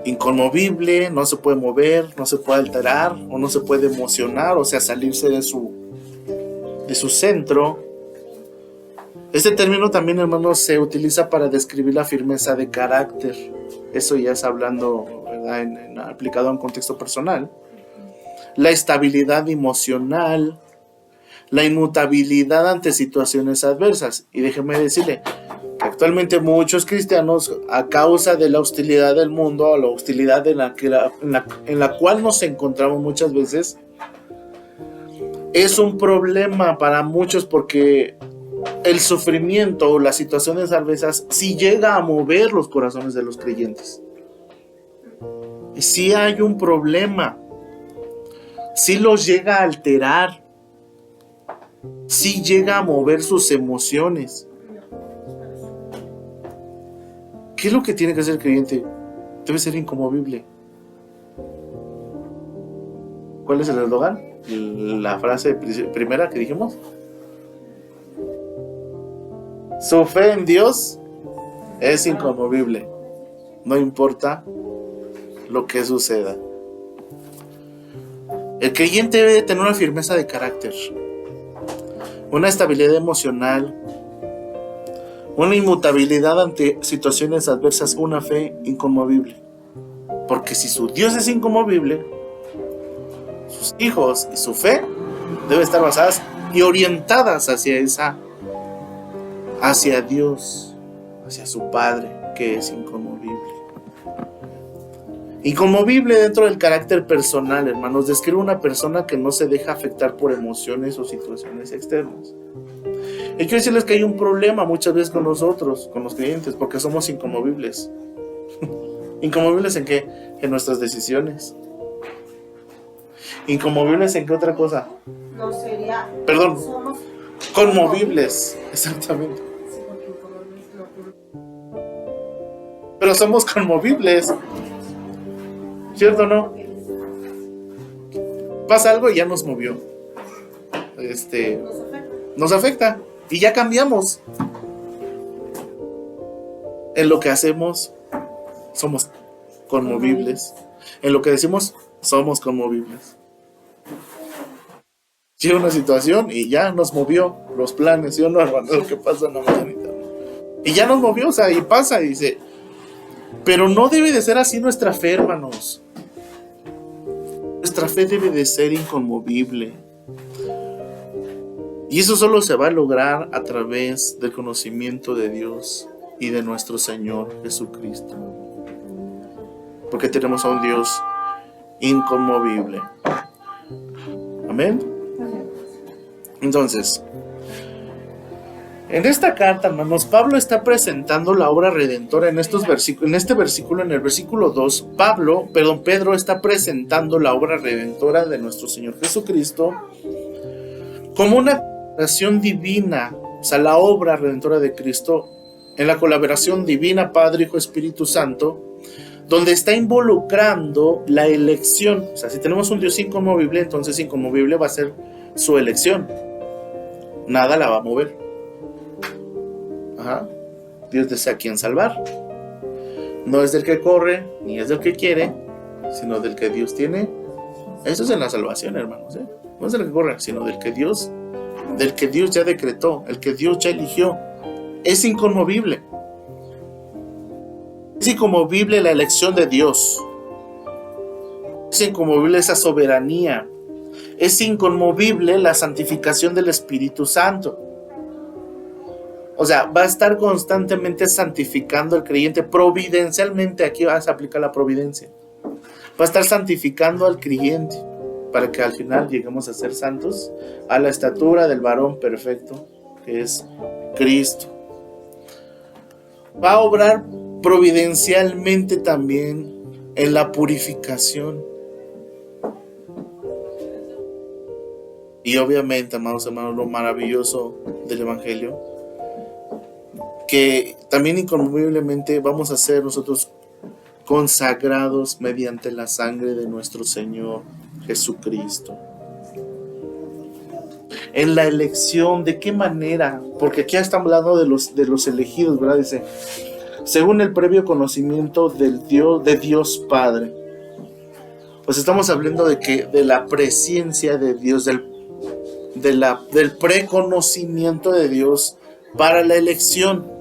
Inconmovible, no se puede mover, no se puede alterar, o no se puede emocionar, o sea, salirse de su centro. Este término también, hermanos, se utiliza para describir la firmeza de carácter. Eso ya es hablando, ¿verdad? Aplicado a un contexto personal. La estabilidad emocional, la inmutabilidad ante situaciones adversas. Y déjeme decirle que actualmente muchos cristianos, a causa de la hostilidad del mundo, o la hostilidad en la cual nos encontramos muchas veces, es un problema para muchos, porque el sufrimiento o las situaciones adversas sí llega a mover los corazones de los creyentes. Y sí hay un problema, sí los llega a alterar, sí llega a mover sus emociones. ¿Qué es lo que tiene que hacer el creyente? Debe ser inconmovible. ¿Cuál es el eslogan? La frase primera que dijimos. Su fe en Dios es inconmovible, no importa lo que suceda. El creyente debe tener una firmeza de carácter, una estabilidad emocional, una inmutabilidad ante situaciones adversas, una fe inconmovible. Porque si su Dios es inconmovible, sus hijos y su fe deben estar basadas y orientadas hacia Dios, hacia su Padre, que es inconmovible. Inconmovible dentro del carácter personal, hermanos, describe una persona que no se deja afectar por emociones o situaciones externas. Y quiero decirles que hay un problema muchas veces con nosotros, con los creyentes, porque somos inconmovibles. ¿Inconmovibles en qué? En nuestras decisiones. ¿Inconmovibles en qué otra cosa? No sería. Perdón. Somos conmovibles, exactamente. Pero somos conmovibles, ¿cierto o no? Pasa algo y ya nos movió. Nos afecta y ya cambiamos. En lo que hacemos somos conmovibles. En lo que decimos somos conmovibles. Llega una situación y ya nos movió los planes, ¿sí o no, hermano? Lo que pasa en la mañanita. Y ya nos movió, o sea, y pasa y dice, pero no debe de ser así nuestra fe, hermanos. Nuestra fe debe de ser inconmovible. Y eso solo se va a lograr a través del conocimiento de Dios y de nuestro Señor Jesucristo. Porque tenemos a un Dios inconmovible. Amén. Entonces, En esta carta, hermanos, Pablo está presentando la obra redentora en este versículo, en el versículo 2, Pedro está presentando la obra redentora de nuestro Señor Jesucristo como una colaboración divina, o sea, la obra redentora de Cristo en la colaboración divina Padre, Hijo, Espíritu Santo, donde está involucrando la elección. O sea, si tenemos un Dios inconmovible, entonces inconmovible va a ser su elección. Nada la va a mover. Ajá. Dios desea a quien salvar. No es del que corre, ni es del que quiere, sino del que Dios tiene. Eso es en la salvación, hermanos, ¿eh? No es del que corre, sino del que Dios ya decretó, el que Dios ya eligió. Es inconmovible. Es inconmovible la elección de Dios. Es inconmovible esa soberanía. Es inconmovible la santificación del Espíritu Santo. O sea, va a estar constantemente santificando al creyente providencialmente. Aquí vas a aplicar la providencia. Va a estar santificando al creyente para que al final lleguemos a ser santos a la estatura del varón perfecto, que es Cristo. Va a obrar providencialmente también en la purificación. Y obviamente, amados hermanos, lo maravilloso del Evangelio, que también inconmoviblemente vamos a ser nosotros consagrados mediante la sangre de nuestro Señor Jesucristo. En la elección, ¿de qué manera? Porque aquí ya estamos hablando de los elegidos, ¿verdad? Dice, según el previo conocimiento de Dios Padre. Pues estamos hablando de la presencia de Dios, del preconocimiento de Dios para la elección.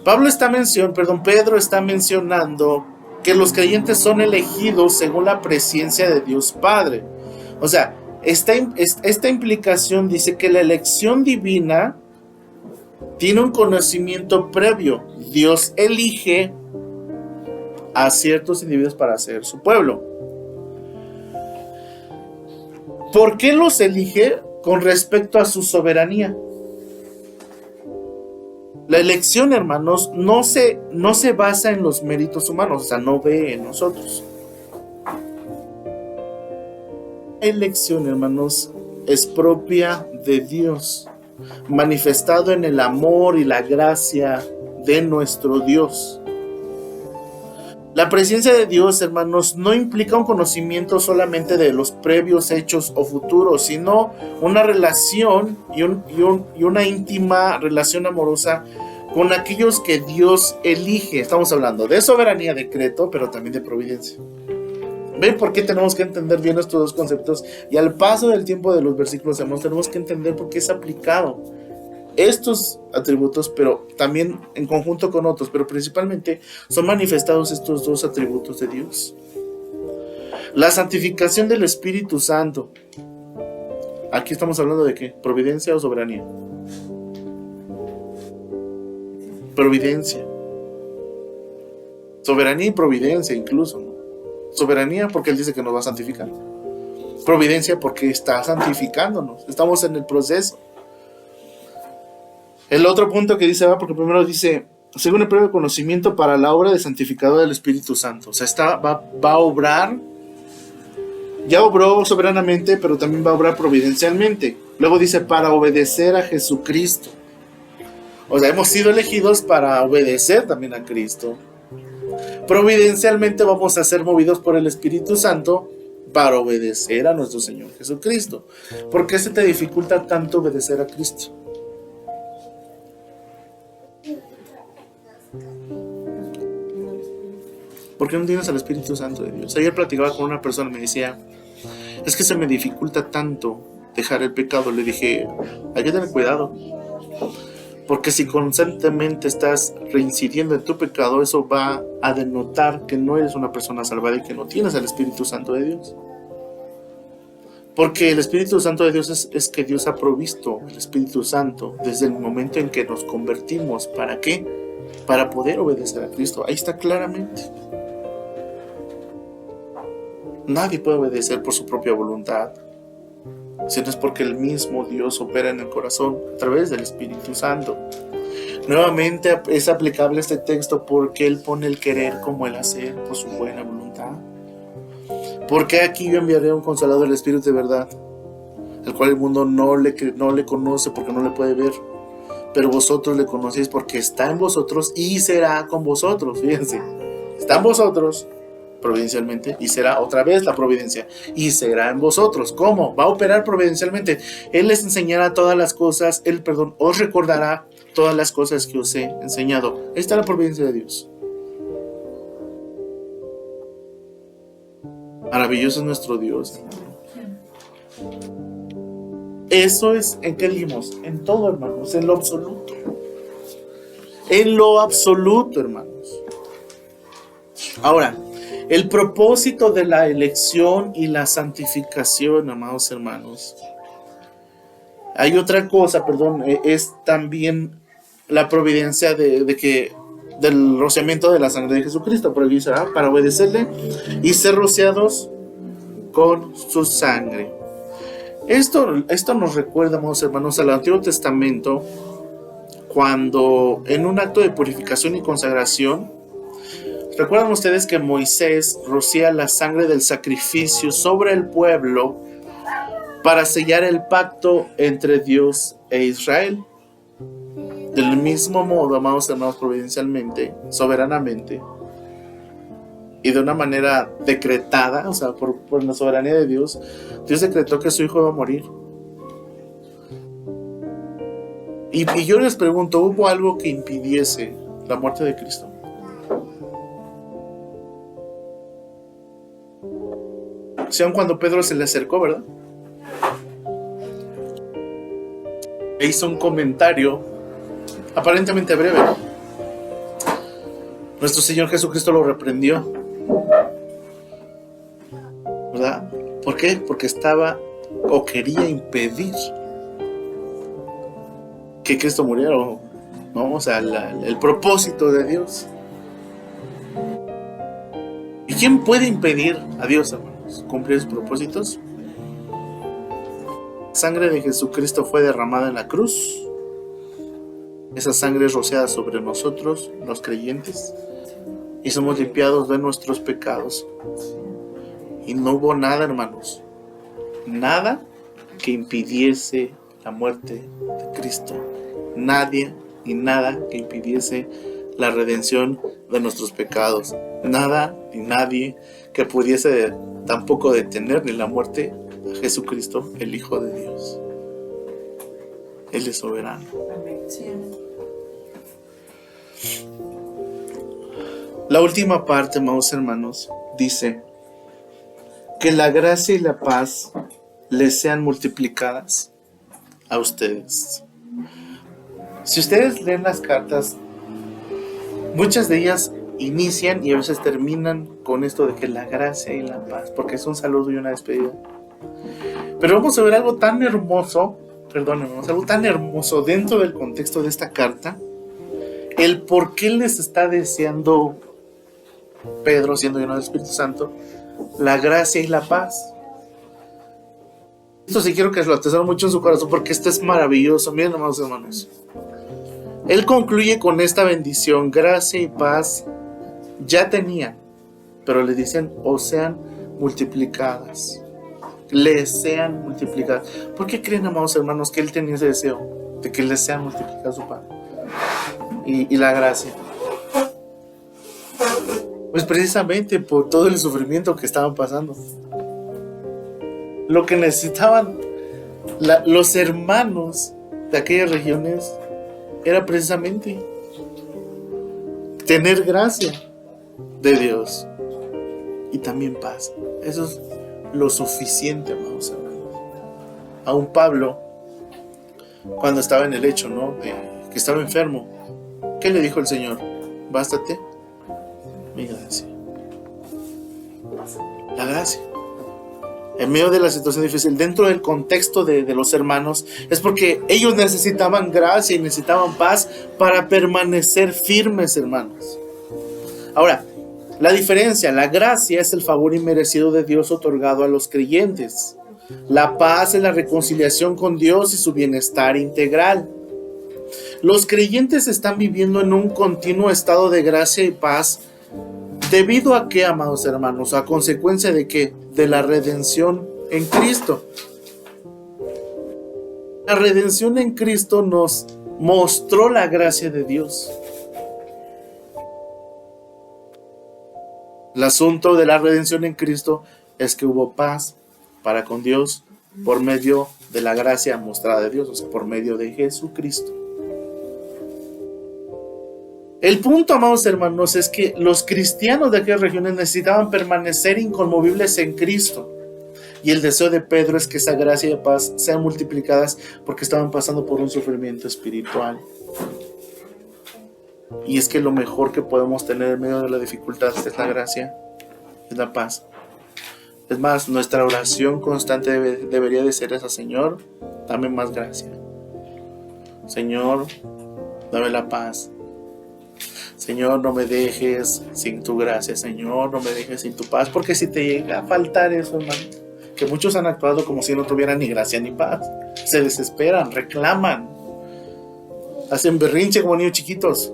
Pedro está mencionando que los creyentes son elegidos según la presencia de Dios Padre. O sea, esta implicación dice que la elección divina tiene un conocimiento previo. Dios elige a ciertos individuos para ser su pueblo. ¿Por qué los elige? Con respecto a su soberanía. La elección, hermanos, no se basa en los méritos humanos, o sea, no ve en nosotros. La elección, hermanos, es propia de Dios, manifestado en el amor y la gracia de nuestro Dios. La presencia de Dios, hermanos, no implica un conocimiento solamente de los previos hechos o futuros, sino una relación y una íntima relación amorosa con aquellos que Dios elige. Estamos hablando de soberanía, decreto, pero también de providencia. ¿Ven por qué tenemos que entender bien estos dos conceptos? Y al paso del tiempo de los versículos, hermanos, tenemos que entender por qué es aplicado estos atributos, pero también en conjunto con otros, pero principalmente son manifestados estos dos atributos de Dios. La santificación del Espíritu Santo. Aquí estamos hablando de ¿qué? ¿Providencia o soberanía? Providencia. Soberanía y providencia incluso, ¿no? Soberanía porque Él dice que nos va a santificar. Providencia porque está santificándonos. Estamos en el proceso. El otro punto que dice, porque primero dice, según el previo conocimiento para la obra de santificador del Espíritu Santo. O sea, va a obrar, ya obró soberanamente, pero también va a obrar providencialmente. Luego dice, para obedecer a Jesucristo. O sea, hemos sido elegidos para obedecer también a Cristo. Providencialmente vamos a ser movidos por el Espíritu Santo para obedecer a nuestro Señor Jesucristo. ¿Por qué se te dificulta tanto obedecer a Cristo? ¿Por qué no tienes al Espíritu Santo de Dios? Ayer platicaba con una persona y me decía, es que se me dificulta tanto dejar el pecado. Le dije, hay que tener cuidado, porque si constantemente estás reincidiendo en tu pecado, eso va a denotar que no eres una persona salvada y que no tienes al Espíritu Santo de Dios. Porque el Espíritu Santo de Dios es que Dios ha provisto el Espíritu Santo desde el momento en que nos convertimos. ¿Para qué? Para poder obedecer a Cristo. Ahí está claramente. Nadie puede obedecer por su propia voluntad. sino es porque el mismo Dios opera en el corazón a través del Espíritu Santo. Nuevamente es aplicable este texto porque Él pone el querer como el hacer por su buena voluntad. Porque aquí yo enviaré un consolador, el Espíritu de verdad, el cual el mundo no le conoce porque no le puede ver, pero vosotros le conocéis porque está en vosotros y será con vosotros. Fíjense, está en vosotros providencialmente y será otra vez la providencia y será en vosotros. ¿Cómo? Va a operar providencialmente. Él les enseñará todas las cosas, os recordará todas las cosas que os he enseñado. Ahí está la providencia de Dios. Maravilloso es nuestro Dios. Eso es en qué leímos, en todo, hermanos, en lo absoluto. En lo absoluto, hermanos. Ahora, el propósito de la elección y la santificación, amados hermanos. Hay otra cosa, es también la providencia del rociamiento de la sangre de Jesucristo, pero dice, para obedecerle y ser rociados con su sangre. Esto nos recuerda, amados hermanos, al Antiguo Testamento, cuando en un acto de purificación y consagración, ¿recuerdan ustedes que Moisés rocía la sangre del sacrificio sobre el pueblo para sellar el pacto entre Dios e Israel? Del mismo modo, amados hermanos, providencialmente, soberanamente, y de una manera decretada, o sea, por la soberanía de Dios, Dios decretó que su hijo iba a morir. Y yo les pregunto, ¿hubo algo que impidiese la muerte de Cristo? O sea, cuando Pedro se le acercó, ¿verdad? E hizo un comentario aparentemente breve. Nuestro Señor Jesucristo lo reprendió, ¿verdad? ¿Por qué? Porque estaba o quería impedir que Cristo muriera, ¿no? O sea, el propósito de Dios. ¿Y quién puede impedir a Dios, hermanos, cumplir sus propósitos? La sangre de Jesucristo fue derramada en la cruz. Esa sangre es rociada sobre nosotros, los creyentes, y somos limpiados de nuestros pecados. Y no hubo nada, hermanos, nada que impidiese la muerte de Cristo. Nadie y nada que impidiese la redención de nuestros pecados. Nada ni nadie que pudiese tampoco detener ni la muerte a Jesucristo, el Hijo de Dios. Él es soberano. La última parte, amados hermanos, dice que la gracia y la paz les sean multiplicadas a ustedes. Si ustedes leen las cartas, muchas de ellas inician y a veces terminan con esto de que la gracia y la paz, porque es un saludo y una despedida. Pero vamos a ver algo tan hermoso, algo tan hermoso dentro del contexto de esta carta, el por qué les está deseando Pedro, siendo lleno del Espíritu Santo, la gracia y la paz. Esto sí quiero que lo atesoren mucho en su corazón, porque esto es maravilloso. Miren, amados hermanos, él concluye con esta bendición: gracia y paz ya tenían, pero le dicen, o sean multiplicadas, les sean multiplicadas. ¿Por qué creen, amados hermanos, que él tenía ese deseo de que les sean multiplicadas su paz y la gracia? Pues precisamente por todo el sufrimiento que estaban pasando. Lo que necesitaban los hermanos de aquellas regiones era precisamente tener gracia de Dios y también paz. Eso es lo suficiente, amados hermanos. Aún Pablo, cuando estaba en el lecho, ¿no?, que estaba enfermo, ¿qué le dijo el Señor? Bástate mi gracia. La gracia. En medio de la situación difícil, dentro del contexto de los hermanos, es porque ellos necesitaban gracia y necesitaban paz para permanecer firmes, hermanos. Ahora, la diferencia, la gracia es el favor inmerecido de Dios otorgado a los creyentes. La paz es la reconciliación con Dios y su bienestar integral. Los creyentes están viviendo en un continuo estado de gracia y paz. ¿Debido a qué, amados hermanos? ¿A consecuencia de qué? De la redención en Cristo. La redención en Cristo nos mostró la gracia de Dios. El asunto de la redención en Cristo es que hubo paz para con Dios por medio de la gracia mostrada de Dios, o sea, por medio de Jesucristo. El punto, amados hermanos, es que los cristianos de aquellas regiones necesitaban permanecer inconmovibles en Cristo. Y el deseo de Pedro es que esa gracia y paz sean multiplicadas porque estaban pasando por un sufrimiento espiritual. Y es que lo mejor que podemos tener en medio de la dificultad es la gracia, es la paz. Es más, nuestra oración constante debería de ser esa: Señor, dame más gracia. Señor, dame la paz. Señor, no me dejes sin tu gracia. Señor, no me dejes sin tu paz. Porque si te llega a faltar eso, hermano, que muchos han actuado como si no tuvieran ni gracia ni paz. Se desesperan, reclaman, hacen berrinche como niños chiquitos.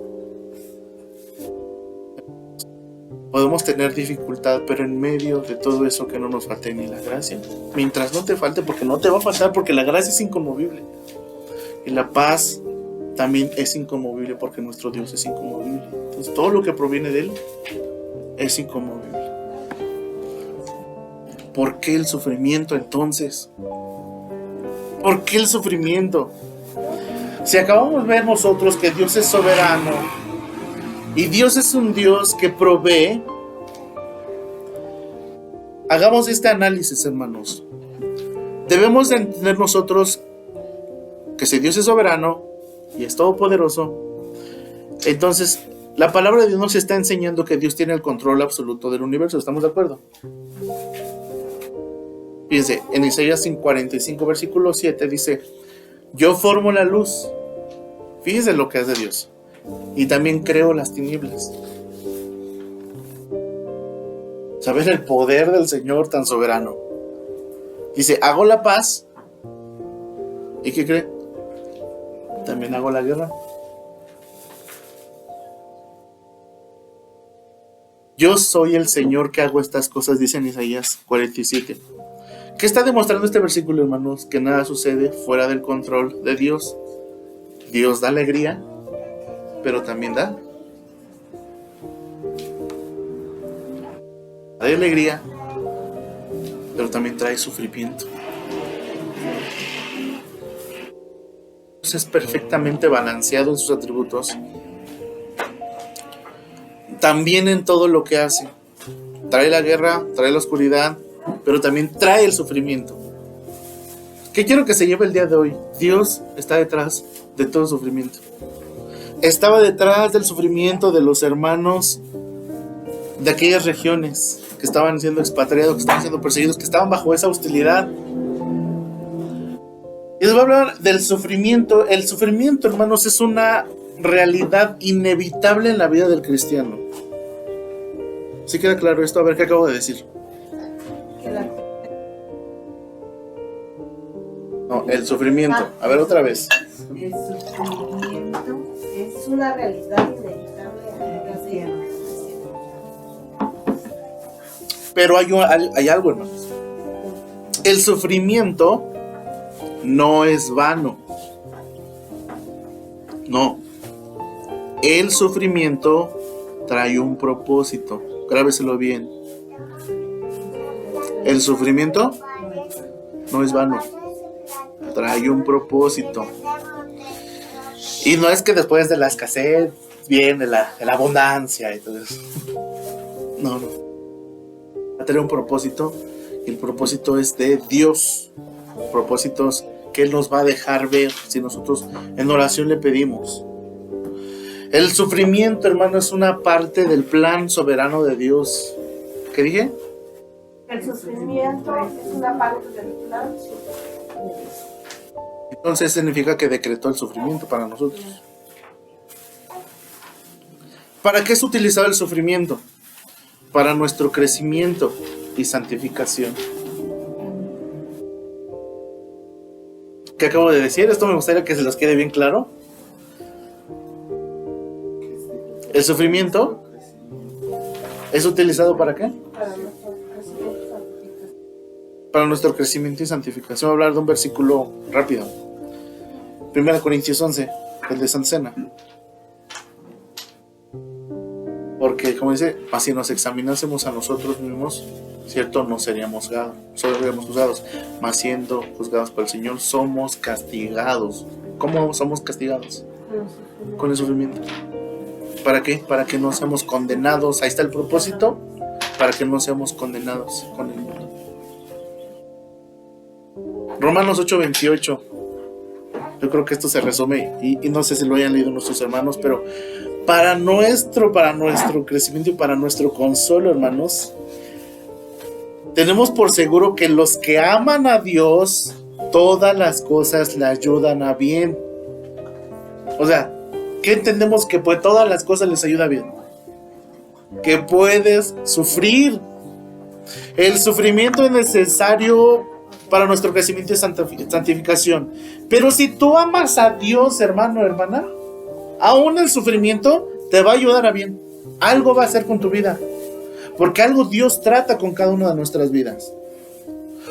Podemos tener dificultad, pero en medio de todo eso que no nos falte ni la gracia. Mientras no te falte, porque no te va a faltar, porque la gracia es inconmovible. Y la paz también es inconmovible, porque nuestro Dios es inconmovible. Entonces todo lo que proviene de Él es inconmovible. ¿Por qué el sufrimiento entonces? ¿Por qué el sufrimiento? Si acabamos de ver nosotros que Dios es soberano y Dios es un Dios que provee, hagamos este análisis, hermanos. Debemos de entender nosotros que si Dios es soberano y es todopoderoso, entonces la palabra de Dios nos está enseñando que Dios tiene el control absoluto del universo. ¿Estamos de acuerdo? Fíjense, en Isaías 45, versículo 7 dice: yo formo la luz. Fíjense lo que hace Dios. Y también creo las tinieblas. ¿Sabes el poder del Señor tan soberano? Dice: hago la paz. ¿Y qué cree? También hago la guerra. Yo soy el Señor que hago estas cosas, dice en Isaías 47. ¿Qué está demostrando este versículo, hermanos? Que nada sucede fuera del control de Dios. Dios da alegría, pero también da alegría, pero también trae sufrimiento. Dios es perfectamente balanceado en sus atributos, también en todo lo que hace. Trae la guerra, trae la oscuridad, pero también trae el sufrimiento. ¿Qué quiero que se lleve el día de hoy? Dios está detrás de todo sufrimiento. Estaba detrás del sufrimiento de los hermanos de aquellas regiones que estaban siendo expatriados, que estaban siendo perseguidos, que estaban bajo esa hostilidad. Y les voy a hablar del sufrimiento. El sufrimiento, hermanos, es una realidad inevitable en la vida del cristiano. ¿Sí queda claro esto? A ver, ¿qué acabo de decir? No, el sufrimiento. A ver, otra vez. El sufrimiento es una realidad inevitable en el cristiano. Pero hay algo, hermanos. El sufrimiento no es vano. No. El sufrimiento trae un propósito. Grábeselo bien. El sufrimiento no es vano. Trae un propósito. Y no es que después de la escasez viene la abundancia y todo eso. No. Va a tener un propósito. Y el propósito es de Dios. Propósitos que Él nos va a dejar ver si nosotros en oración le pedimos. El sufrimiento, hermano, es una parte del plan soberano de Dios. ¿Qué dije? El sufrimiento es una parte del plan soberano de Dios. Entonces significa que decretó el sufrimiento para nosotros. ¿Para qué es utilizado el sufrimiento? Para nuestro crecimiento y santificación. que acabo de decir. Esto me gustaría que se los quede bien claro. El sufrimiento es utilizado ¿para qué? Para nuestro crecimiento y santificación. Voy a hablar de un versículo rápido. 1 Corintios 11, el de Santa Cena. Porque, como dice, si nos examinásemos a nosotros mismos, cierto, no seríamos juzgados, mas siendo juzgados por el Señor, somos castigados. ¿Cómo somos castigados? Con el sufrimiento. ¿Para qué? Para que no seamos condenados. Ahí está el propósito, para que no seamos condenados con el mundo. Romanos 8:28. Yo creo que esto se resume, y no sé si lo hayan leído nuestros hermanos, pero para nuestro crecimiento y para nuestro consuelo, hermanos, tenemos por seguro que los que aman a Dios, todas las cosas le ayudan a bien. O sea, ¿qué entendemos? Que pues todas las cosas les ayuda bien. Que puedes sufrir. El sufrimiento es necesario para nuestro crecimiento y santificación. Pero si tú amas a Dios, hermano, hermana, aún el sufrimiento te va a ayudar a bien. Algo va a hacer con tu vida. Porque algo Dios trata con cada una de nuestras vidas.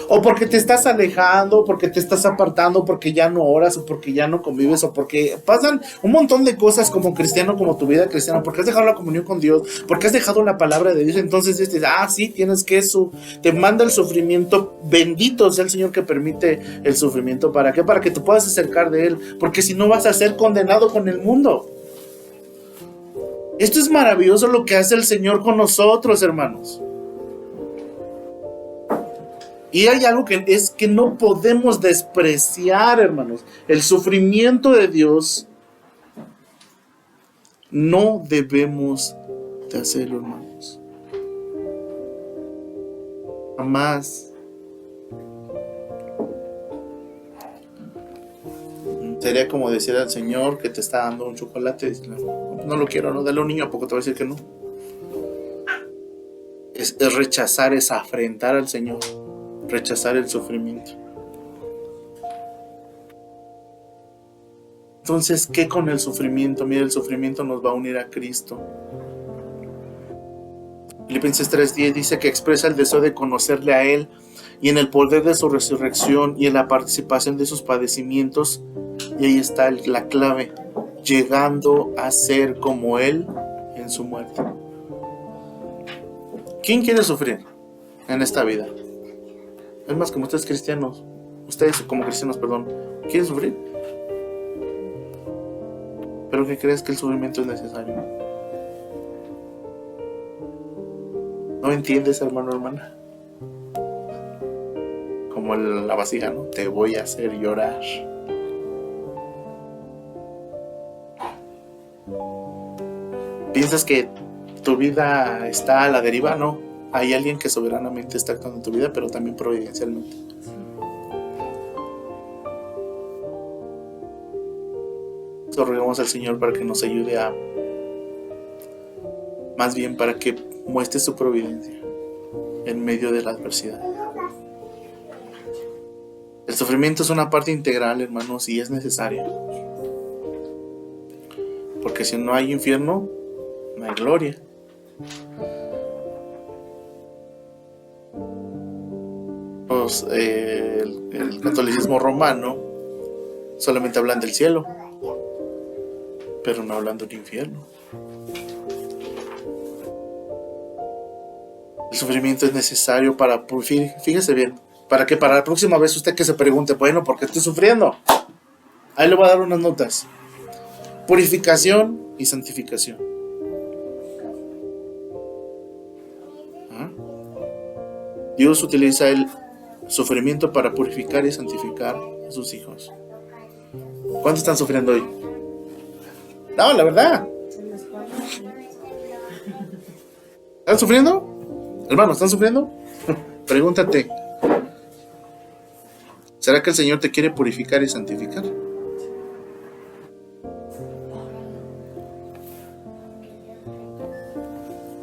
O porque te estás alejando, porque te estás apartando, porque ya no oras, o porque ya no convives, o porque pasan un montón de cosas como cristiano, como tu vida cristiana, porque has dejado la comunión con Dios, porque has dejado la palabra de Dios. Entonces dices, sí, tienes que eso, te manda el sufrimiento. Bendito sea el Señor que permite el sufrimiento. ¿Para qué? Para que te puedas acercar de Él, porque si no vas a ser condenado con el mundo. Esto es maravilloso lo que hace el Señor con nosotros, hermanos. Y hay algo que no podemos despreciar, hermanos. El sufrimiento de Dios no debemos de hacerlo, hermanos. Jamás. Sería como decir al Señor que te está dando un chocolate. No lo quiero, no, dale a un niño, ¿a poco te va a decir que no? Es rechazar, es afrentar al Señor. Rechazar el sufrimiento. Entonces, ¿qué con el sufrimiento? Mira, el sufrimiento nos va a unir a Cristo. Filipenses 3:10 dice que expresa el deseo de conocerle a Él y en el poder de su resurrección y en la participación de sus padecimientos. Y ahí está la clave, llegando a ser como Él en su muerte. ¿Quién quiere sufrir en esta vida? Es más, como ustedes cristianos, ¿quieren sufrir? ¿Pero qué crees? Que el sufrimiento es necesario. ¿No entiendes, hermano, hermana? Como la vasija, ¿no? Te voy a hacer llorar. ¿Piensas que tu vida está a la deriva? No. Hay alguien que soberanamente está actuando en tu vida, pero también providencialmente. Nos rogamos al Señor para que nos ayude más bien para que muestre su providencia en medio de la adversidad. El sufrimiento es una parte integral, hermanos, y es necesario. Porque si no hay infierno, no hay gloria. El catolicismo romano solamente hablan del cielo, pero no hablan del infierno. El sufrimiento es necesario para, fíjese bien, para que para la próxima vez usted que se pregunte, bueno, ¿por qué estoy sufriendo? Ahí le voy a dar unas notas. Purificación y santificación. Dios utiliza el sufrimiento para purificar y santificar a sus hijos. ¿Cuántos están sufriendo hoy? No, la verdad. ¿Están sufriendo? Hermanos, ¿están sufriendo? Pregúntate, ¿será que el Señor te quiere purificar y santificar?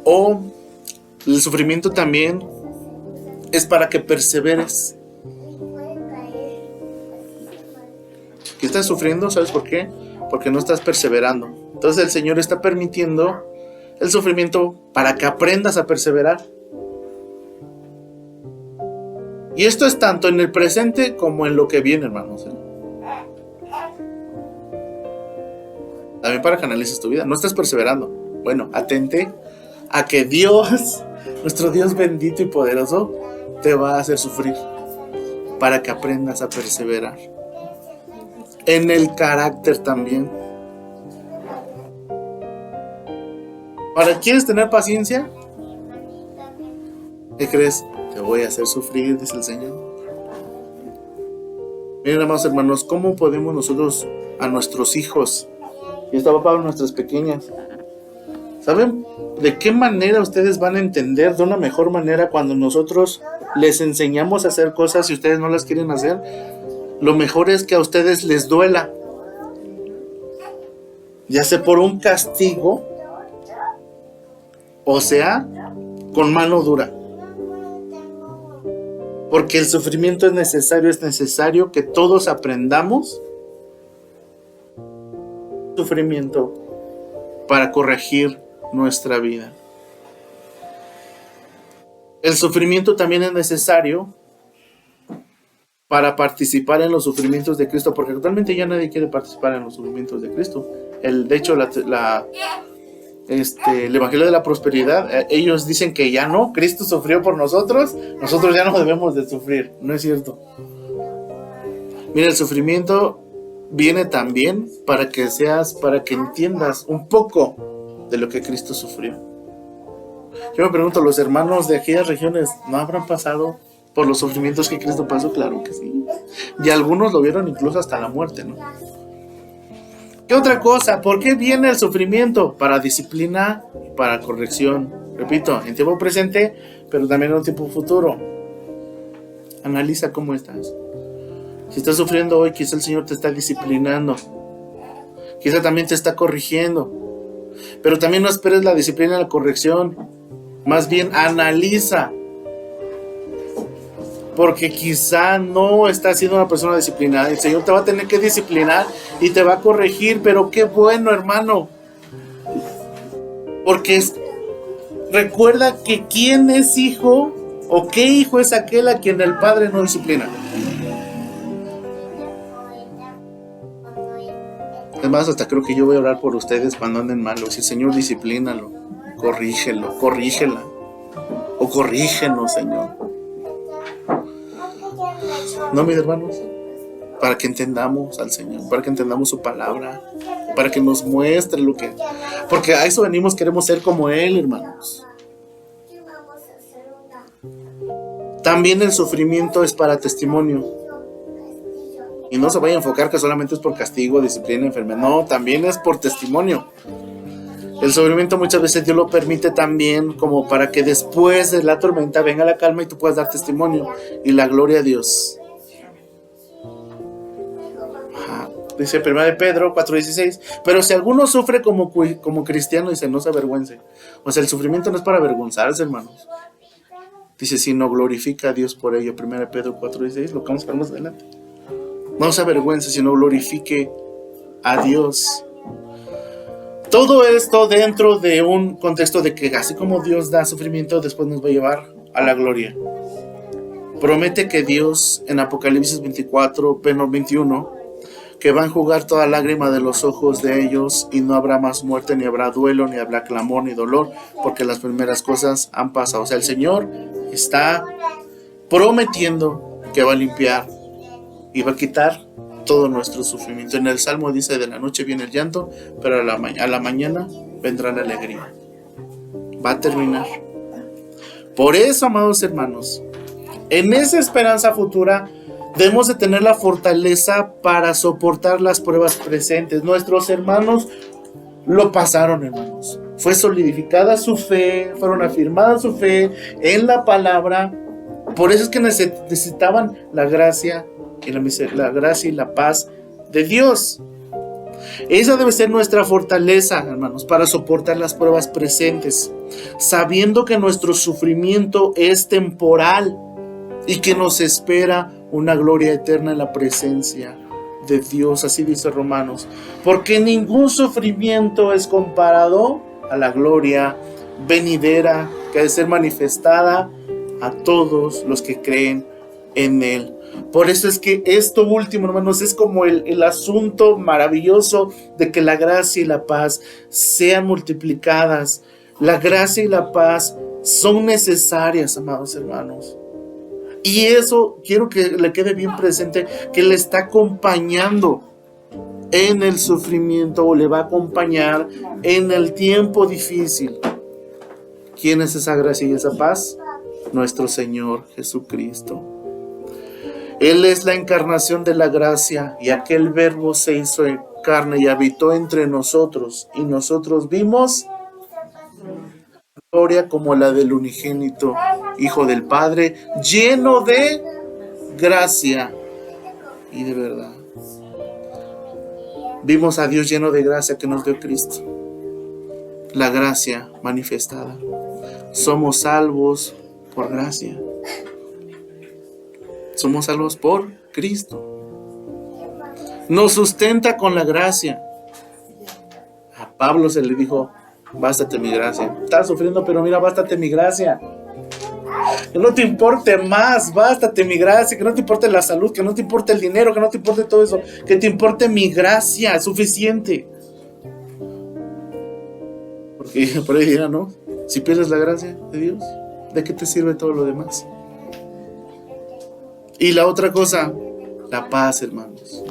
O el sufrimiento también es para que perseveres. ¿Qué estás sufriendo? ¿Sabes por qué? Porque no estás perseverando. Entonces el Señor está permitiendo el sufrimiento para que aprendas a perseverar. Y esto es tanto en el presente como en lo que viene, hermanos. También para que analices tu vida. No estás perseverando. Bueno, atente a que Dios, nuestro Dios bendito y poderoso, te va a hacer sufrir para que aprendas a perseverar. En el carácter también. ¿Quieres tener paciencia? ¿Qué crees? Te voy a hacer sufrir, dice el Señor. Miren, amados hermanos, ¿cómo podemos nosotros a nuestros hijos, y esto va para nuestras pequeñas, ¿saben de qué manera ustedes van a entender de una mejor manera cuando nosotros les enseñamos a hacer cosas y ustedes no las quieren hacer? Lo mejor es que a ustedes les duela, ya sea por un castigo, o sea, con mano dura. Porque el sufrimiento es necesario que todos aprendamos sufrimiento para corregir nuestra vida. El sufrimiento también es necesario para participar en los sufrimientos de Cristo, porque actualmente ya nadie quiere participar en los sufrimientos de Cristo. De hecho, el Evangelio de la Prosperidad, ellos dicen que ya no, Cristo sufrió por nosotros ya no debemos de sufrir. No es cierto. Mira, el sufrimiento viene también para que entiendas un poco de lo que Cristo sufrió. Yo me pregunto, ¿los hermanos de aquellas regiones no habrán pasado por los sufrimientos que Cristo pasó? Claro que sí. Y algunos lo vieron incluso hasta la muerte, ¿no? ¿Qué otra cosa? ¿Por qué viene el sufrimiento? Para disciplina y para corrección. Repito, en tiempo presente, pero también en un tiempo futuro. Analiza cómo estás. Si estás sufriendo hoy, quizá el Señor te está disciplinando. Quizá también te está corrigiendo. Pero también no esperes la disciplina y la corrección. Más bien analiza. Porque quizá no estás siendo una persona disciplinada. El Señor te va a tener que disciplinar y te va a corregir. Pero qué bueno, hermano. Porque recuerda que quién es hijo o qué hijo es aquel a quien el Padre no disciplina. Es más, hasta creo que yo voy a orar por ustedes cuando anden malos. Y Señor, disciplínalo, corrígela. O corrígenos, Señor. No, mis hermanos, para que entendamos al Señor, para que entendamos su palabra, para que nos muestre lo que... Porque a eso venimos, queremos ser como Él, hermanos. También el sufrimiento es para testimonio. Y no se vaya a enfocar que solamente es por castigo, disciplina, enfermedad. No, también es por testimonio. El sufrimiento muchas veces Dios lo permite también como para que después de la tormenta venga la calma y tú puedas dar testimonio. Y la gloria a Dios. Dice 1 Pedro 4:16. Pero si alguno sufre como cristiano, dice, no se avergüence. O sea, el sufrimiento no es para avergonzarse, hermanos. Dice, sino glorifica a Dios por ello. 1 Pedro 4:16. Lo que vamos a ver más adelante. No se avergüence, sino glorifique a Dios. Todo esto dentro de un contexto de que así como Dios da sufrimiento, después nos va a llevar a la gloria. Promete que Dios en Apocalipsis 21, que va a enjugar toda lágrima de los ojos de ellos y no habrá más muerte, ni habrá duelo, ni habrá clamor, ni dolor, porque las primeras cosas han pasado. O sea, el Señor está prometiendo que va a limpiar y va a quitar todo nuestro sufrimiento. En el Salmo dice, de la noche viene el llanto, pero a la mañana vendrá la alegría. Va a terminar. Por eso, amados hermanos, en esa esperanza futura debemos de tener la fortaleza para soportar las pruebas presentes. Nuestros hermanos lo pasaron, hermanos. Fue solidificada su fe, fueron afirmadas su fe en la palabra. Por eso es que necesitaban la gracia y la paz de Dios. Esa debe ser nuestra fortaleza, hermanos, para soportar las pruebas presentes, sabiendo que nuestro sufrimiento es temporal y que nos espera una gloria eterna en la presencia de Dios, así dice Romanos, porque ningún sufrimiento es comparado a la gloria venidera que ha de ser manifestada a todos los que creen en Él. Por eso es que esto último, hermanos, es como el asunto maravilloso de que la gracia y la paz sean multiplicadas. La gracia y la paz son necesarias, amados hermanos. Y eso quiero que le quede bien presente, que le está acompañando en el sufrimiento o le va a acompañar en el tiempo difícil. ¿Quién es esa gracia y esa paz? Nuestro Señor Jesucristo. Él es la encarnación de la gracia, y aquel verbo se hizo carne y habitó entre nosotros, y nosotros vimos gloria como la del unigénito Hijo del Padre, lleno de gracia y de verdad. Vimos a Dios lleno de gracia que nos dio Cristo, la gracia manifestada. Somos salvos por gracia. Somos salvos por Cristo. Nos sustenta con la gracia. A Pablo se le dijo: bástate mi gracia. Estás sufriendo, pero mira, bástate mi gracia. Que no te importe más, bástate mi gracia. Que no te importe la salud, que no te importe el dinero, que no te importe todo eso. Que te importe mi gracia, es suficiente. Porque por ahí dirán, ¿no? Si pierdes la gracia de Dios, ¿de qué te sirve todo lo demás? Y la otra cosa, la paz, hermanos.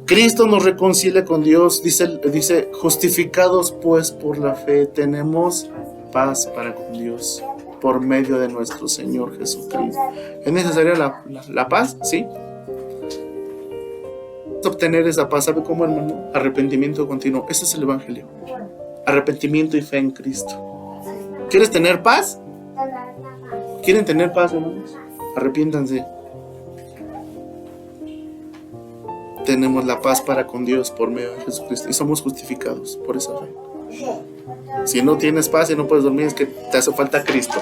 Cristo nos reconcilia con Dios, dice, justificados pues por la fe, tenemos paz para con Dios por medio de nuestro Señor Jesucristo. ¿Es necesaria la paz? Sí. Obtener esa paz, ¿sabe cómo, hermano? Arrepentimiento continuo. Ese es el Evangelio. Arrepentimiento y fe en Cristo. ¿Quieres tener paz? ¿Quieren tener paz, hermanos? Arrepiéntanse. Tenemos la paz para con Dios por medio de Jesucristo y somos justificados por esa fe. Si no tienes paz y no puedes dormir, es que te hace falta Cristo,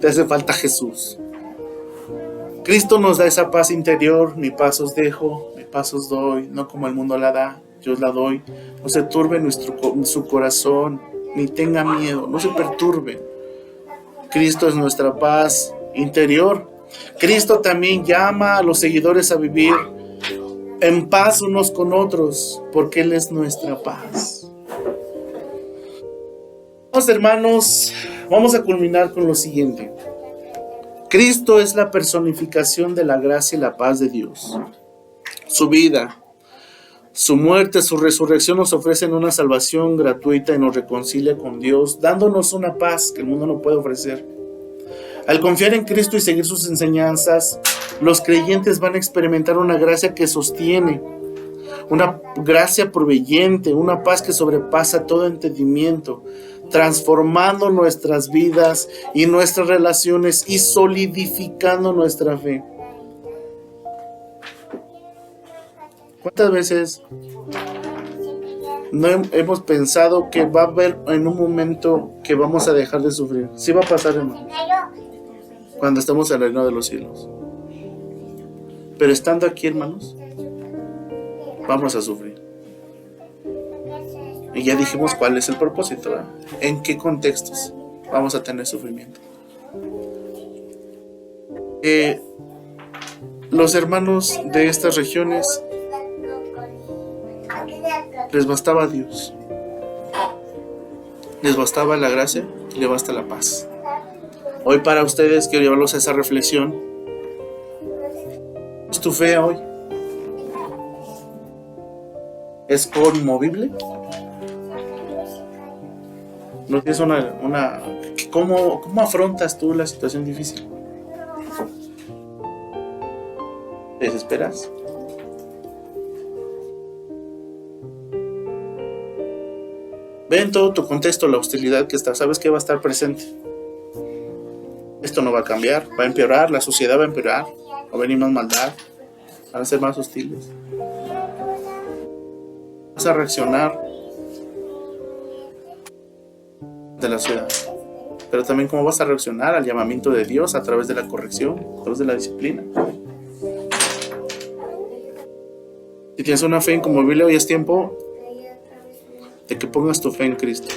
te hace falta Jesús. Cristo nos da esa paz interior. Mi paz os dejo, mi paz os doy, no como el mundo la da, yo os la doy. No se turbe su corazón, ni tenga miedo, no se perturbe. Cristo es nuestra paz interior. Cristo también llama a los seguidores a vivir en paz unos con otros, porque Él es nuestra paz. Hermanos, vamos a culminar con lo siguiente. Cristo es la personificación de la gracia y la paz de Dios. Su vida, su muerte, su resurrección nos ofrecen una salvación gratuita y nos reconcilia con Dios, dándonos una paz que el mundo no puede ofrecer. Al confiar en Cristo y seguir sus enseñanzas, los creyentes van a experimentar una gracia que sostiene, una gracia proveyente, una paz que sobrepasa todo entendimiento, transformando nuestras vidas y nuestras relaciones y solidificando nuestra fe. ¿Cuántas veces no hemos pensado que va a haber en un momento que vamos a dejar de sufrir? Sí va a pasar, hermano, cuando estamos en el reino de los cielos. Pero estando aquí, hermanos, vamos a sufrir. Y ya dijimos cuál es el propósito, ¿verdad? En qué contextos vamos a tener sufrimiento. Los hermanos de estas regiones les bastaba Dios, les bastaba la gracia y les basta la paz. Hoy para ustedes quiero llevarlos a esa reflexión. ¿Es tu fe hoy? ¿Es conmovible? ¿No tienes ¿Cómo afrontas tú la situación difícil? ¿Te desesperas? Ve en todo tu contexto la hostilidad que está. Sabes que va a estar presente. Esto no va a cambiar, va a empeorar, la sociedad va a empeorar, va a venir más maldad, van a ser más hostiles. Vas a reaccionar de la ciudad, pero también cómo vas a reaccionar al llamamiento de Dios a través de la corrección, a través de la disciplina. Si tienes una fe inconmovible, hoy es tiempo de que pongas tu fe en Cristo.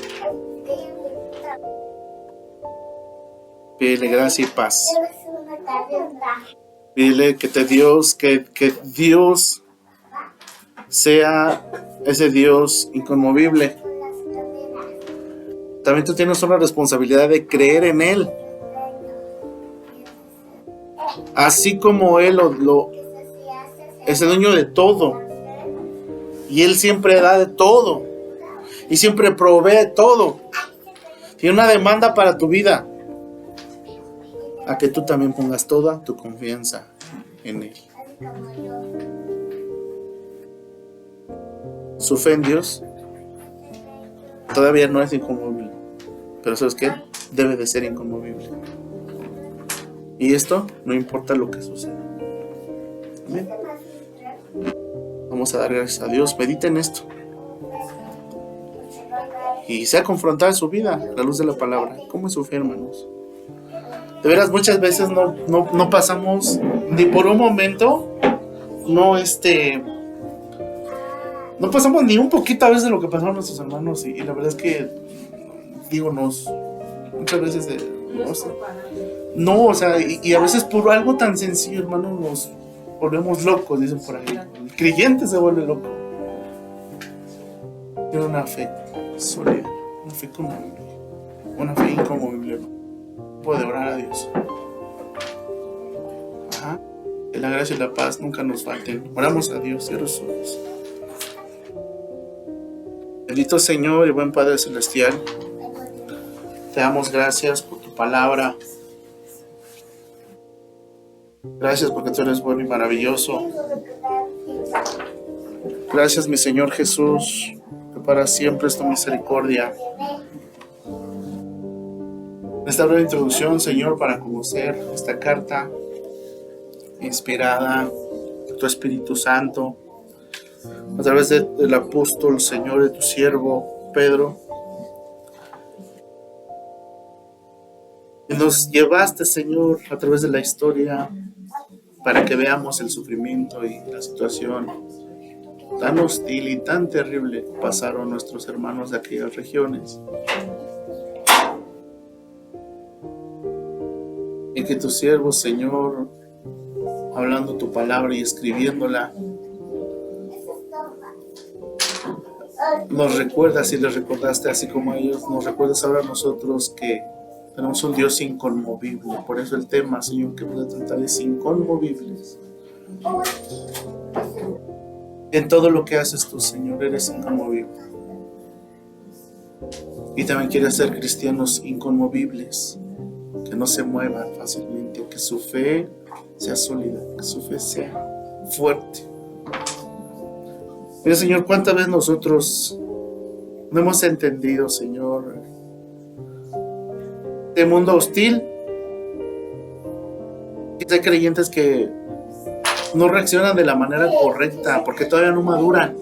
Pídele gracia y paz. Pídele que Dios sea ese Dios inconmovible. También tú tienes una responsabilidad de creer en Él. Así como Él es el dueño de todo. Y Él siempre da de todo. Y siempre provee todo. Tiene una demanda para tu vida. A que tú también pongas toda tu confianza en Él. Su fe en Dios todavía no es inconmovible. Pero ¿sabes qué? Debe de ser inconmovible. Y esto no importa lo que suceda. Amén. Vamos a dar gracias a Dios. Medita en esto. Y sea confrontada en su vida a la luz de la palabra. ¿Cómo es su fe, hermanos? De veras, muchas veces no pasamos ni por un momento, no pasamos ni un poquito a veces de lo que pasaron nuestros hermanos. Y la verdad es que, muchas veces, y a veces por algo tan sencillo, hermano, nos volvemos locos, dicen por ahí. El creyente se vuelve loco. Tiene una fe sólida, una fe conmovible, una fe inconmovible. Puede orar a Dios. Que la gracia y la paz nunca nos falten. Oramos a Dios, cierra sus ojos. Bendito Señor y buen Padre Celestial, te damos gracias por tu palabra. Gracias porque tú eres bueno y maravilloso. Gracias, mi Señor Jesús, que para siempre es tu misericordia. Esta breve introducción, Señor, para conocer esta carta inspirada por tu Espíritu Santo a través del apóstol, Señor, de tu siervo Pedro. Y nos llevaste, Señor, a través de la historia para que veamos el sufrimiento y la situación tan hostil y tan terrible que pasaron nuestros hermanos de aquellas regiones. Y que tu siervo, Señor, hablando tu palabra y escribiéndola, nos recuerdas y les recordaste, así como a ellos, nos recuerdas ahora a nosotros que tenemos un Dios inconmovible. Por eso el tema, Señor, que voy a tratar es inconmovibles. En todo lo que haces tú, Señor, eres inconmovible. Y también quieres ser cristianos inconmovibles, que no se muevan fácilmente, que su fe sea sólida, que su fe sea fuerte. Mira, Señor, cuántas veces nosotros no hemos entendido, Señor, este mundo hostil. Y hay creyentes que no reaccionan de la manera correcta porque todavía no maduran.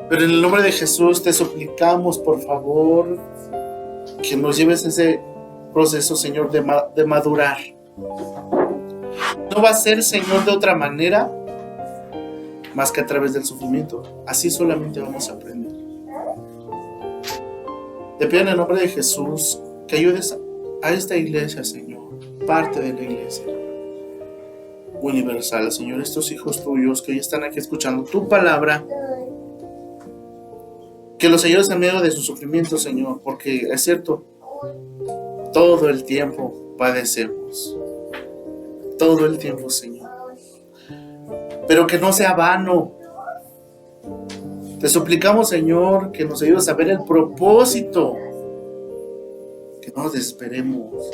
Pero en el nombre de Jesús te suplicamos, por favor, que nos lleves ese proceso, Señor, de madurar. No va a ser, Señor, de otra manera más que a través del sufrimiento. Así solamente vamos a aprender. Te pido en el nombre de Jesús que ayudes a esta iglesia, Señor, parte de la iglesia universal, Señor, estos hijos tuyos que hoy están aquí escuchando tu palabra, que los ayudes en medio de su sufrimiento, Señor, porque es cierto, todo el tiempo padecemos, todo el tiempo, Señor, pero que no sea vano. Te suplicamos, Señor, que nos ayudes a ver el propósito, que no nos desesperemos.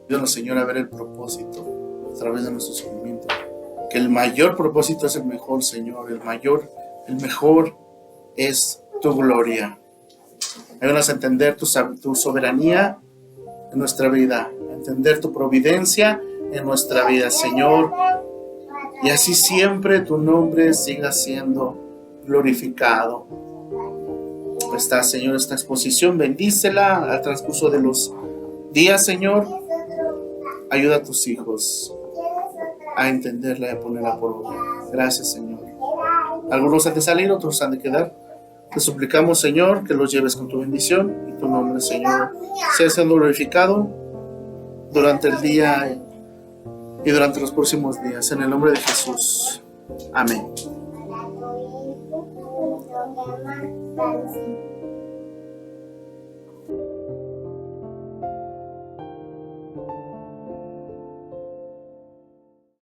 Ayúdanos, Señor, a ver el propósito a través de nuestro sufrimiento, que el mayor propósito es el mejor, Señor, el mejor es tu gloria. Ayúdanos a entender tu soberanía en nuestra vida, a entender tu providencia en nuestra vida, Señor, y así siempre tu nombre siga siendo glorificado. Señor, esta exposición, bendícela al transcurso de los días, Señor. Ayuda a tus hijos a entenderla y a ponerla por obra. Gracias, Señor. Algunos han de salir, otros han de quedar. Te suplicamos, Señor, que los lleves con tu bendición y tu nombre, Señor, sea siendo glorificado durante el día y durante los próximos días. En el nombre de Jesús. Amén.